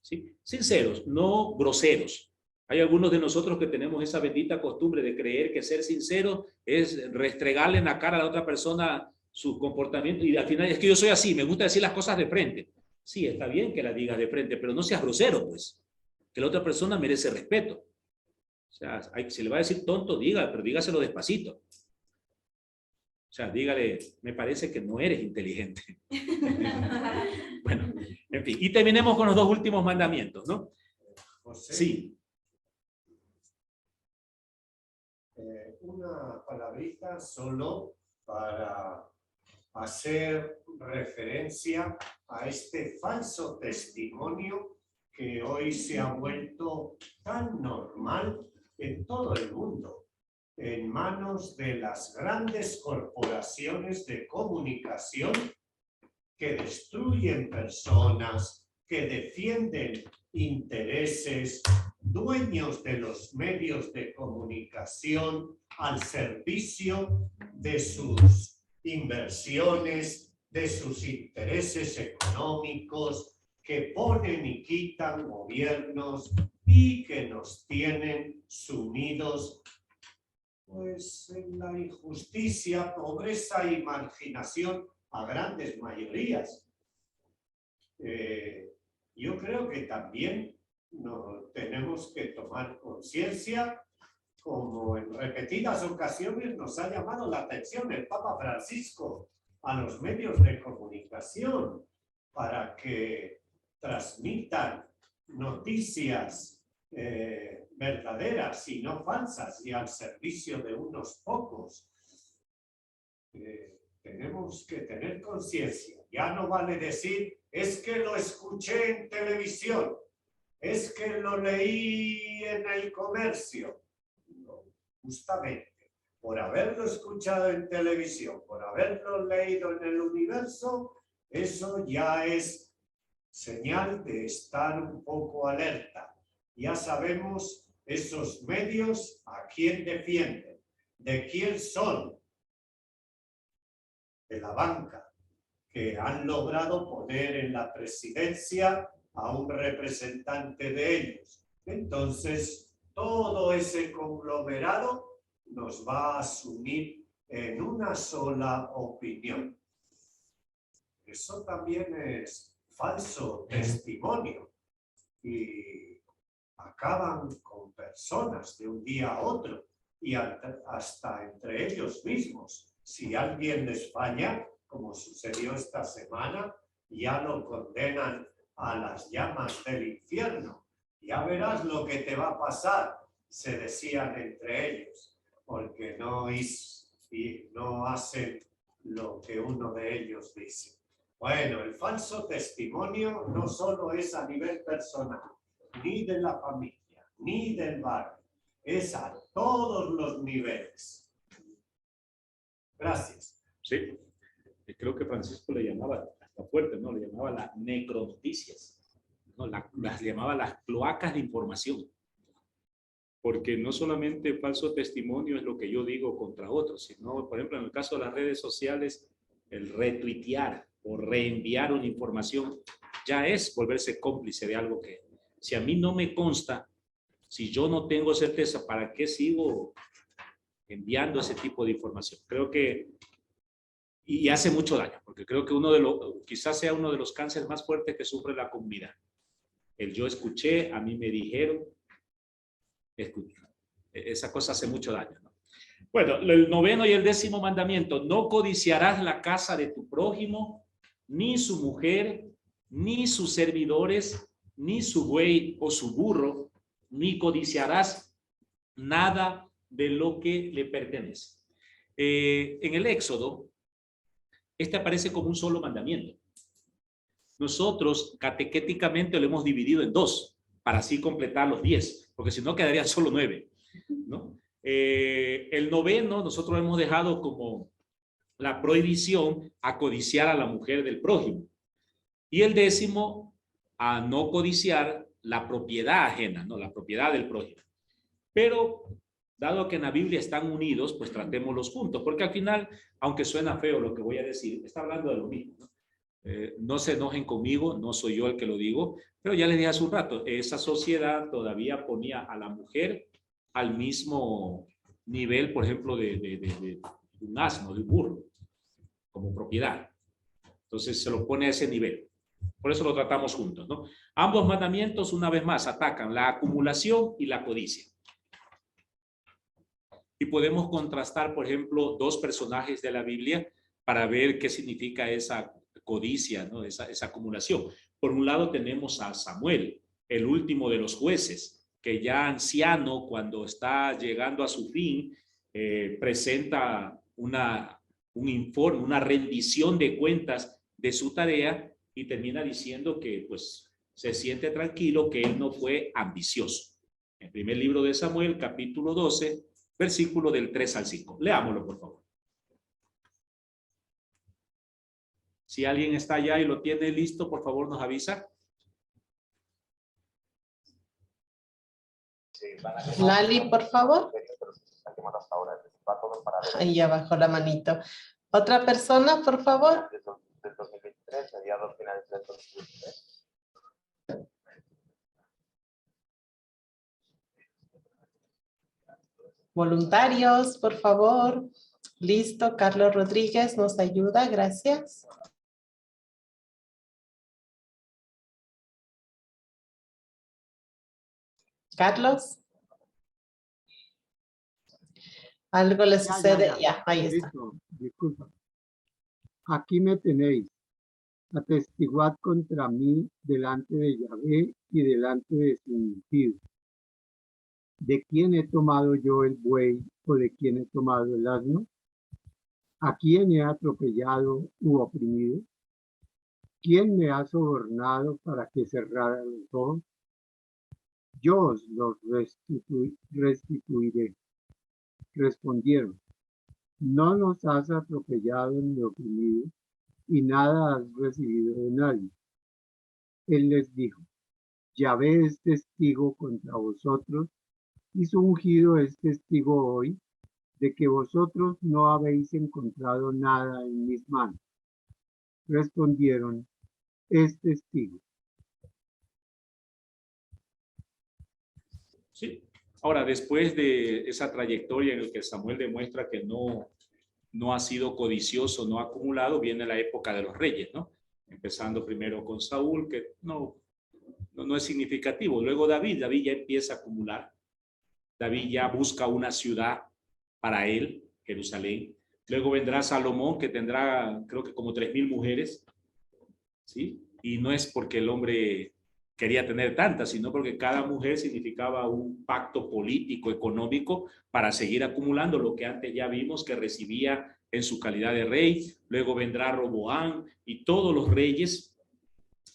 C: ¿Sí? Sinceros, no groseros. Hay algunos de nosotros que tenemos esa bendita costumbre de creer que ser sincero es restregarle en la cara a la otra persona su comportamiento y al final es que yo soy así, me gusta decir las cosas de frente. Sí, está bien que las digas de frente, pero no seas grosero, pues. Que la otra persona merece respeto. O sea, si le va a decir tonto, pero dígaselo despacito. O sea, dígale, me parece que no eres inteligente. Bueno, en fin. Y terminemos con los dos últimos mandamientos, ¿no?
E: José,
C: Sí.
E: Una palabrita solo para hacer referencia a este falso testimonio que hoy se ha vuelto tan normal en todo el mundo, en manos de las grandes corporaciones de comunicación que destruyen personas, que defienden intereses, dueños de los medios de comunicación al servicio de sus inversiones, de sus intereses económicos, que ponen y quitan gobiernos y que nos tienen sumidos pues en la injusticia, pobreza y marginación a grandes mayorías. Yo creo que también no, tenemos que tomar conciencia, como en repetidas ocasiones nos ha llamado la atención el Papa Francisco a los medios de comunicación para que transmitan noticias verdaderas y no falsas y al servicio de unos pocos. Tenemos que tener conciencia. Ya no vale decir, es que lo escuché en televisión, es que lo leí en el comercio. No, justamente, por haberlo escuchado en televisión, por haberlo leído en el Universo, eso ya es señal de estar un poco alerta. Ya sabemos esos medios a quién defienden, de quién son, de la banca, que han logrado poner en la presidencia a un representante de ellos. Entonces, todo ese conglomerado nos va a asumir en una sola opinión. Eso también es falso testimonio y acaban con personas de un día a otro y hasta entre ellos mismos. Si alguien les falla, como sucedió esta semana, ya lo condenan a las llamas del infierno. Ya verás lo que te va a pasar, se decían entre ellos, porque no hacen lo que uno de ellos dice. Bueno, el falso testimonio no solo es a nivel personal, ni de la familia, ni del barrio, es a todos los niveles. Gracias.
C: Sí, creo que Francisco le llamaba, hasta fuerte, ¿no? Le llamaba las necronoticias, ¿no? Las llamaba las cloacas de información. Porque no solamente falso testimonio es lo que yo digo contra otros, sino, por ejemplo, en el caso de las redes sociales, el retuitear o reenviar una información ya es volverse cómplice de algo que, si a mí no me consta, si yo no tengo certeza, ¿para qué sigo enviando ese tipo de información? Creo que, y hace mucho daño, porque creo que quizás sea uno de los cánceres más fuertes que sufre la comunidad. El yo escuché, a mí me dijeron, esa cosa hace mucho daño, ¿no? Bueno, el 9º y el 10º mandamiento: no codiciarás la casa de tu prójimo, ni su mujer, ni sus servidores, ni su buey o su burro, ni codiciarás nada de lo que le pertenece. En el Éxodo, este aparece como un solo mandamiento. Nosotros catequéticamente lo hemos dividido en 2, para así completar los 10, porque si no quedarían solo 9, ¿no? El 9º nosotros hemos dejado como la prohibición a codiciar a la mujer del prójimo. Y el 10º, a no codiciar la propiedad ajena, no, la propiedad del prójimo. Pero, dado que en la Biblia están unidos, pues tratémoslos juntos, porque al final, aunque suena feo lo que voy a decir, está hablando de lo mismo, ¿no? No se enojen conmigo, no soy yo el que lo digo, pero ya les dije hace un rato, esa sociedad todavía ponía a la mujer al mismo nivel, por ejemplo, de un asno, de un burro, como propiedad. Entonces se lo pone a ese nivel. Por eso lo tratamos juntos, ¿no? Ambos mandamientos, una vez más, atacan la acumulación y la codicia. Y podemos contrastar, por ejemplo, 2 personajes de la Biblia para ver qué significa esa codicia, ¿no? Esa acumulación. Por un lado tenemos a Samuel, el último de los jueces, que ya anciano, cuando está llegando a su fin, presenta un informe, una rendición de cuentas de su tarea y termina diciendo que pues se siente tranquilo, que él no fue ambicioso. El primer libro de Samuel, capítulo 12, versículo del 3 al 5. Leámoslo, por favor. Si alguien está allá y lo tiene listo, por favor nos avisa.
A: Lali, por favor. Ahí abajo la manito. Otra persona, por favor.
G: Del 2023, mediados finales del 2023.
A: Voluntarios, por favor. Listo, Carlos Rodríguez nos ayuda, gracias. Carlos. Algo le sucede. Ya, ahí está.
H: Listo, disculpa. Aquí me tenéis. Atestiguad contra mí delante de Yahvé y delante de su ungido. ¿De quién he tomado yo el buey o de quién he tomado el asno? ¿A quién he atropellado u oprimido? ¿Quién me ha sobornado para que cerrara los ojos? Yo os los restituiré. Respondieron, no nos has atropellado ni oprimido, y nada has recibido de nadie. Él les dijo, Yahvé es testigo contra vosotros, y su ungido es testigo hoy, de que vosotros no habéis encontrado nada en mis manos. Respondieron, es testigo.
C: Sí. Ahora, después de esa trayectoria en la que Samuel demuestra que no ha sido codicioso, no ha acumulado, viene la época de los reyes, ¿no? Empezando primero con Saúl, que no es significativo. Luego David ya empieza a acumular. David ya busca una ciudad para él, Jerusalén. Luego vendrá Salomón, que tendrá, creo que como 3,000 mujeres, ¿sí? Y no es porque el hombre quería tener tantas, sino porque cada mujer significaba un pacto político, económico, para seguir acumulando lo que antes ya vimos que recibía en su calidad de rey. Luego vendrá Roboam y todos los reyes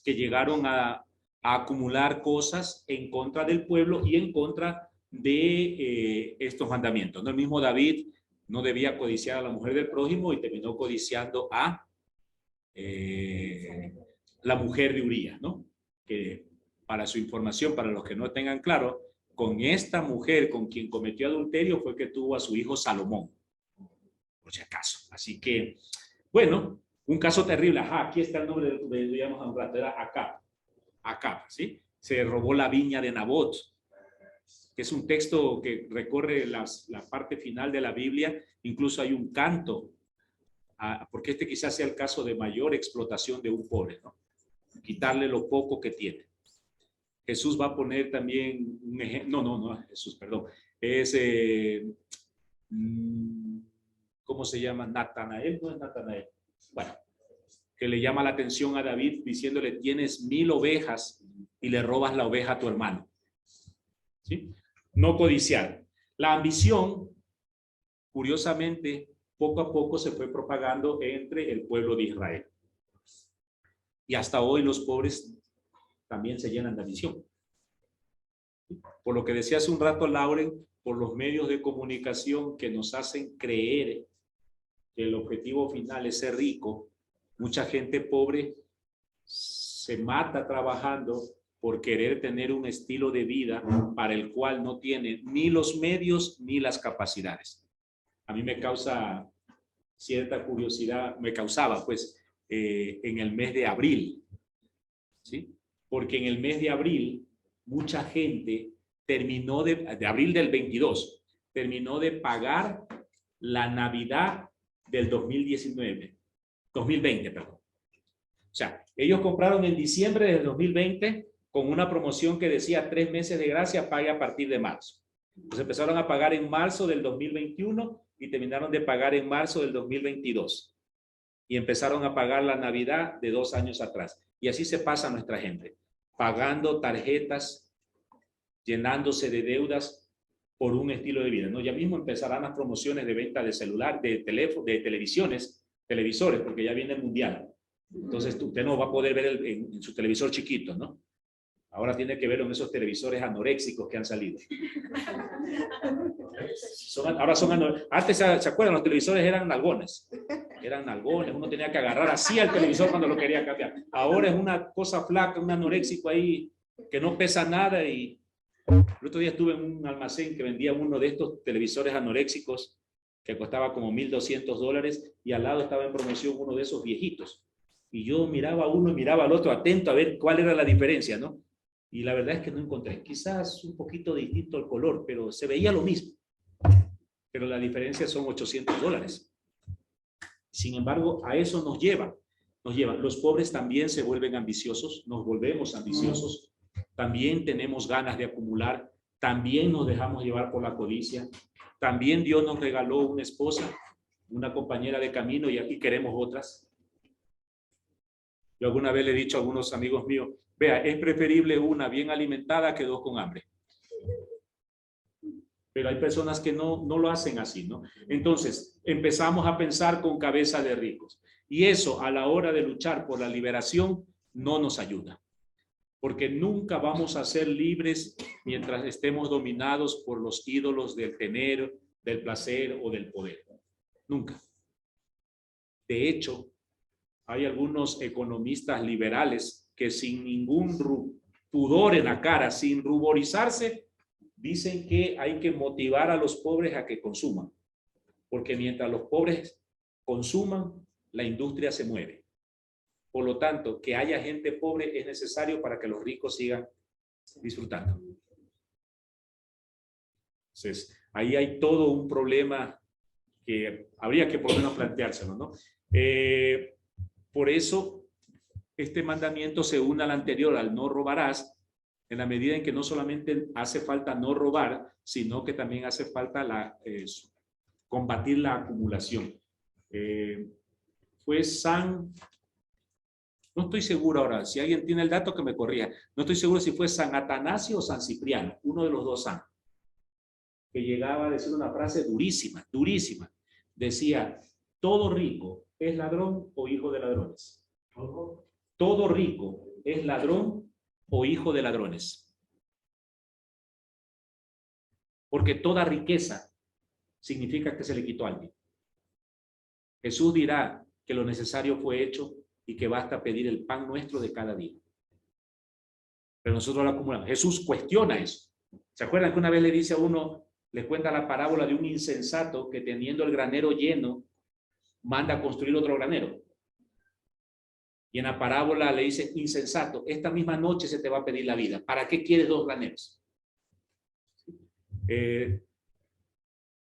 C: que llegaron a acumular cosas en contra del pueblo y en contra de estos mandamientos, ¿no? El mismo David no debía codiciar a la mujer del prójimo y terminó codiciando a la mujer de Urías, ¿no? Que para su información, para los que no tengan claro, con esta mujer con quien cometió adulterio fue que tuvo a su hijo Salomón, por si acaso. Así que, bueno, un caso terrible. Ajá, aquí está el nombre de digamos, a un rato, era Acab, ¿sí? Se robó la viña de Nabot, que es un texto que recorre la parte final de la Biblia. Incluso hay un canto, porque este quizás sea el caso de mayor explotación de un pobre, ¿no? Quitarle lo poco que tiene. Jesús va a poner también un ejemplo, no, Jesús, perdón, es, ¿cómo se llama? Natanael, no es Natanael. Bueno, que le llama la atención a David diciéndole, tienes 1,000 ovejas y le robas la oveja a tu hermano. ¿Sí? No codiciar. La ambición, curiosamente, poco a poco se fue propagando entre el pueblo de Israel. Y hasta hoy los pobres también se llenan de ambición. Por lo que decía hace un rato Lauren, por los medios de comunicación que nos hacen creer que el objetivo final es ser rico, mucha gente pobre se mata trabajando por querer tener un estilo de vida para el cual no tiene ni los medios ni las capacidades. A mí me causa cierta curiosidad, me causaba pues en el mes de abril, ¿sí? Porque en el mes de abril mucha gente terminó de abril del 22, terminó de pagar la Navidad del 2020, perdón. O sea, ellos compraron en diciembre del 2020 con una promoción que decía 3 meses de gracia, pague a partir de marzo. Entonces empezaron a pagar en marzo del 2021 y terminaron de pagar en marzo del 2022. Y empezaron a pagar la Navidad de 2 años atrás. Y así se pasa a nuestra gente, pagando tarjetas, llenándose de deudas por un estilo de vida, ¿no? Ya mismo empezarán las promociones de venta de celular, de teléfono, de televisores, porque ya viene el mundial. Entonces usted no va a poder ver en su televisor chiquito, ¿no? Ahora tiene que ver en esos televisores anoréxicos que han salido. Antes, ¿se acuerdan? Los televisores eran nalgones. Uno tenía que agarrar así al televisor cuando lo quería cambiar. Ahora es una cosa flaca, un anoréxico ahí que no pesa nada. Y el otro día estuve en un almacén que vendía uno de estos televisores anoréxicos que costaba como $1,200 y al lado estaba en promoción uno de esos viejitos. Y yo miraba a uno y miraba al otro atento a ver cuál era la diferencia, ¿no? Y la verdad es que no encontré. Quizás un poquito distinto el color, pero se veía lo mismo. Pero la diferencia son $800. Sin embargo, a eso nos lleva. Los pobres también se vuelven ambiciosos, nos volvemos ambiciosos. También tenemos ganas de acumular También nos dejamos llevar por la codicia. También Dios nos regaló una esposa, una compañera de camino, y aquí queremos otras. Yo alguna vez le he dicho a algunos amigos míos, vea, es preferible una bien alimentada que dos con hambre. Pero hay personas que no lo hacen así, ¿no? Entonces, empezamos a pensar con cabeza de ricos. Y eso, a la hora de luchar por la liberación, no nos ayuda. Porque nunca vamos a ser libres mientras estemos dominados por los ídolos del tener, del placer o del poder. Nunca. De hecho, hay algunos economistas liberales que sin ningún pudor en la cara, sin ruborizarse, dicen que hay que motivar a los pobres a que consuman. Porque mientras los pobres consuman, la industria se mueve. Por lo tanto, que haya gente pobre es necesario para que los ricos sigan disfrutando. Entonces, ahí hay todo un problema que habría que por lo menos planteárselo, ¿no? Por eso, este mandamiento se une al anterior, al no robarás, en la medida en que no solamente hace falta no robar, sino que también hace falta combatir la acumulación. Fue no estoy seguro ahora, si alguien tiene el dato que me corrija, no estoy seguro si fue San Atanasio o San Cipriano, uno de los dos San, que llegaba a decir una frase durísima, durísima. Decía, todo rico es ladrón o hijo de ladrones. Todo rico es ladrón o hijo de ladrones. Porque toda riqueza significa que se le quitó a alguien. Jesús dirá que lo necesario fue hecho y que basta pedir el pan nuestro de cada día. Pero nosotros lo acumulamos. Jesús cuestiona eso. ¿Se acuerdan que una vez le dice a uno, le cuenta la parábola de un insensato que teniendo el granero lleno, manda a construir otro granero? Y en la parábola le dice, insensato, esta misma noche se te va a pedir la vida. ¿Para qué quieres dos graneros?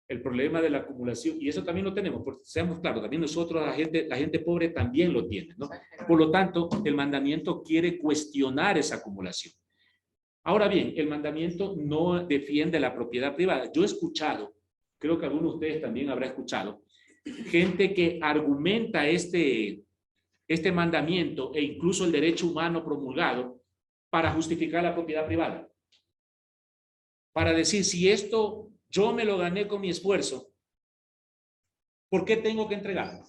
C: El problema de la acumulación, y eso también lo tenemos, porque seamos claros, también nosotros, la gente pobre también lo tiene, ¿no? Por lo tanto, el mandamiento quiere cuestionar esa acumulación. Ahora bien, el mandamiento no defiende la propiedad privada. Yo he escuchado, creo que algunos de ustedes también habrán escuchado, gente que argumenta este mandamiento e incluso el derecho humano promulgado para justificar la propiedad privada. Para decir, si esto yo me lo gané con mi esfuerzo, ¿por qué tengo que entregarlo?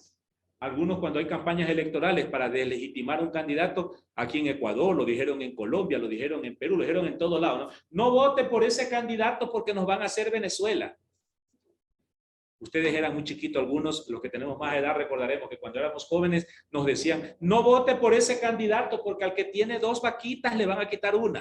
C: Algunos cuando hay campañas electorales para deslegitimar a un candidato, aquí en Ecuador, lo dijeron en Colombia, lo dijeron en Perú, lo dijeron en todos lados, ¿no? No vote por ese candidato porque nos van a hacer Venezuela. Ustedes eran muy chiquitos, algunos, los que tenemos más edad, recordaremos que cuando éramos jóvenes nos decían, no vote por ese candidato porque al que tiene 2 vaquitas le van a quitar una.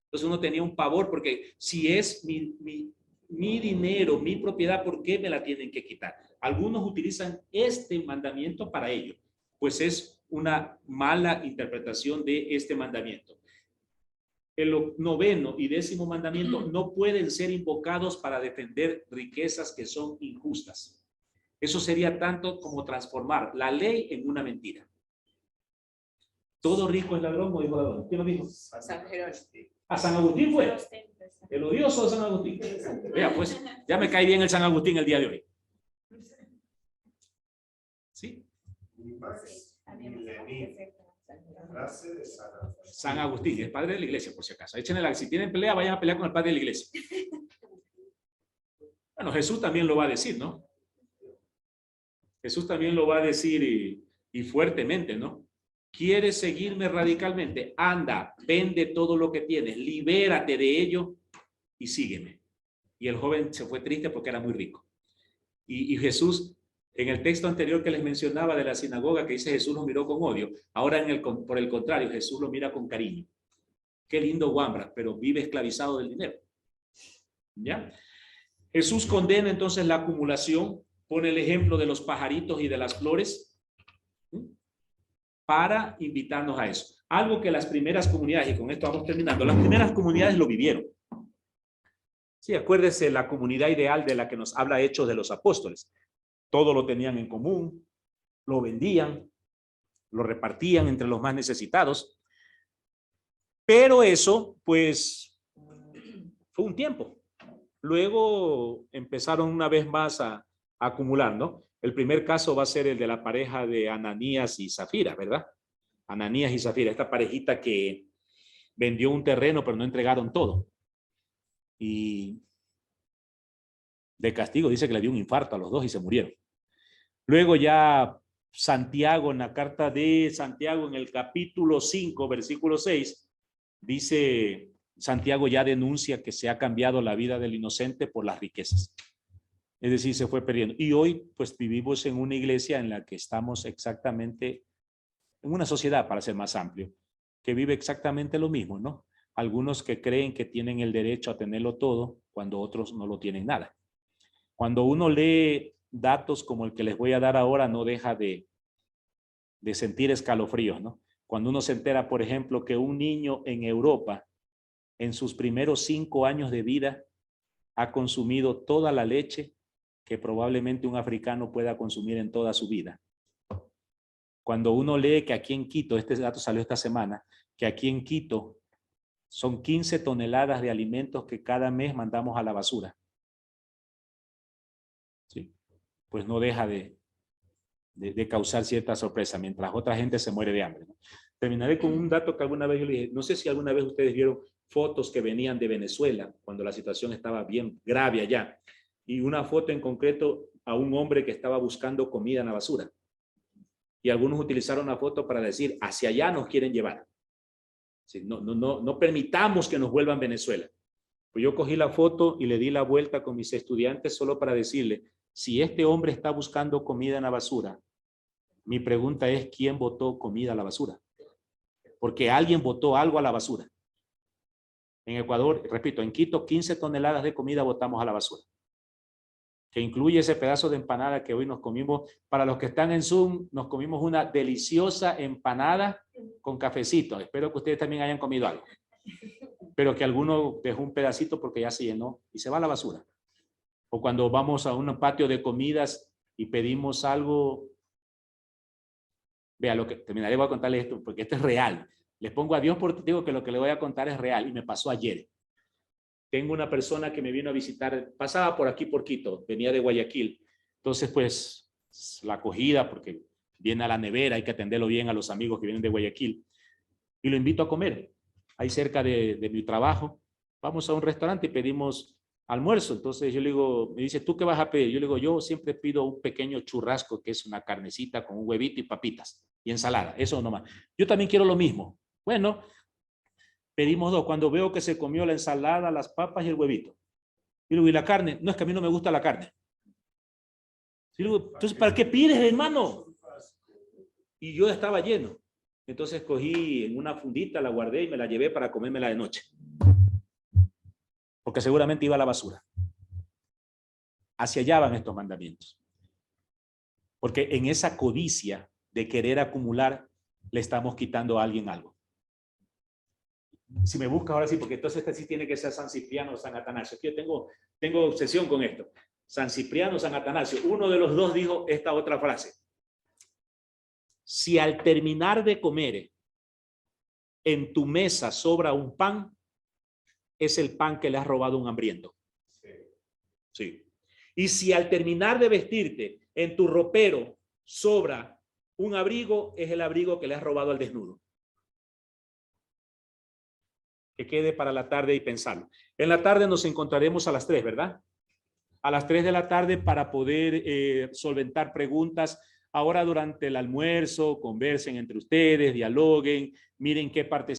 C: Entonces uno tenía un pavor porque si es mi dinero, mi propiedad, ¿por qué me la tienen que quitar? Algunos utilizan este mandamiento para ello, pues es una mala interpretación de este mandamiento. El 9º y 10º mandamiento no pueden ser invocados para defender riquezas que son injustas. Eso sería tanto como transformar la ley en una mentira. ¿Todo rico es ladrón o hijo de ladrón? ¿Quién lo dijo?
B: San Jerónimo.
C: ¿A San Agustín fue? ¿El odioso de San Agustín? Vea, pues, ya me cae bien el San Agustín el día de hoy. ¿Sí? San Agustín, es padre de la iglesia, por si acaso. Échenle si tienen pelea, vayan a pelear con el padre de la iglesia. Bueno, Jesús también lo va a decir, ¿no? Jesús también lo va a decir y fuertemente, ¿no? ¿Quieres seguirme radicalmente? Anda, vende todo lo que tienes, libérate de ello y sígueme. Y el joven se fue triste porque era muy rico. Y Jesús, en el texto anterior que les mencionaba de la sinagoga, que dice Jesús lo miró con odio, ahora por el contrario, Jesús lo mira con cariño. Qué lindo Wambra, pero vive esclavizado del dinero. ¿Ya? Jesús condena entonces la acumulación, pone el ejemplo de los pajaritos y de las flores, para invitarnos a eso. Algo que las primeras comunidades, y con esto vamos terminando, las primeras comunidades lo vivieron. Sí, acuérdese la comunidad ideal de la que nos habla Hechos de los Apóstoles. Todo lo tenían en común, lo vendían, lo repartían entre los más necesitados. Pero eso, pues, Fue un tiempo. Luego empezaron una vez más a acumular, ¿no? El primer caso va a ser el de la pareja de Ananías y Zafira, ¿verdad? Ananías y Zafira, esta parejita que vendió un terreno pero no entregaron todo. Y de castigo dice que le dio un infarto a los dos y se murieron. Luego ya Santiago, en la carta de Santiago, en el capítulo 5, versículo 6, dice, Santiago ya denuncia que se ha cambiado la vida del inocente por las riquezas. Es decir, se fue perdiendo. Y hoy, pues, vivimos en una iglesia en la que estamos exactamente, en una sociedad, para ser más amplio, que vive exactamente lo mismo, ¿no? Algunos que creen que tienen el derecho a tenerlo todo, cuando otros no lo tienen nada. Cuando uno lee datos como el que les voy a dar ahora, no deja de sentir escalofríos, ¿no? Cuando uno se entera, por ejemplo, que un niño en Europa, en sus primeros 5 años de vida, ha consumido toda la leche que probablemente un africano pueda consumir en toda su vida. Cuando uno lee que aquí en Quito, este dato salió esta semana, que aquí en Quito son 15 toneladas de alimentos que cada mes mandamos a la basura. ¿Sí? Pues no deja de causar cierta sorpresa, mientras otra gente se muere de hambre, ¿no? Terminaré con un dato que alguna vez yo le dije, no sé si alguna vez ustedes vieron fotos que venían de Venezuela, cuando la situación estaba bien grave allá, y una foto en concreto a un hombre que estaba buscando comida en la basura. Y algunos utilizaron la foto para decir, hacia allá nos quieren llevar. Sí, no permitamos que nos vuelvan Venezuela. Pues yo cogí la foto y le di la vuelta con mis estudiantes solo para decirle, si este hombre está buscando comida en la basura, mi pregunta es, ¿quién botó comida a la basura? Porque alguien botó algo a la basura. En Ecuador, repito, en Quito, 15 toneladas de comida botamos a la basura, que incluye ese pedazo de empanada que hoy nos comimos. Para los que están en Zoom, nos comimos una deliciosa empanada con cafecito. Espero que ustedes también hayan comido algo, pero que alguno dejó un pedacito porque ya se llenó y se va a la basura. O cuando vamos a un patio de comidas y pedimos algo, vea, terminaré, voy a contarles esto porque esto es real. Les pongo a Dios por testigo que lo que le voy a contar es real y me pasó ayer. Tengo una persona que me vino a visitar, pasaba por aquí por Quito, venía de Guayaquil. Entonces, pues, la acogida, porque viene a la nevera, hay que atenderlo bien a los amigos que vienen de Guayaquil. Y lo invito a comer. Ahí cerca de mi trabajo, vamos a un restaurante y pedimos almuerzo. Entonces yo le digo, me dice, ¿tú qué vas a pedir? Yo le digo, yo siempre pido un pequeño churrasco, que es una carnecita con un huevito y papitas y ensalada, eso nomás. Yo también quiero lo mismo. Bueno, pedimos 2. Cuando veo que se comió la ensalada, las papas y el huevito. Y luego, ¿y la carne? No, es que a mí no me gusta la carne. Y luego, entonces, ¿para qué pides, hermano? Y yo estaba lleno. Entonces cogí en una fundita, la guardé y me la llevé para comérmela de noche. Porque seguramente iba a la basura. Hacia allá van estos mandamientos. Porque en esa codicia de querer acumular, le estamos quitando a alguien algo. Si me buscas ahora sí, porque entonces este sí tiene que ser San Cipriano o San Atanasio. Yo tengo obsesión con esto. San Cipriano o San Atanasio. Uno de los dos dijo esta otra frase. Si al terminar de comer en tu mesa sobra un pan, es el pan que le has robado a un hambriento. Sí. Y si al terminar de vestirte en tu ropero sobra un abrigo, es el abrigo que le has robado al desnudo. Que quede para la tarde y pensarlo. En la tarde nos encontraremos a las 3, ¿verdad? A las 3 de la tarde para poder solventar preguntas. Ahora durante el almuerzo, conversen entre ustedes, dialoguen, miren qué parte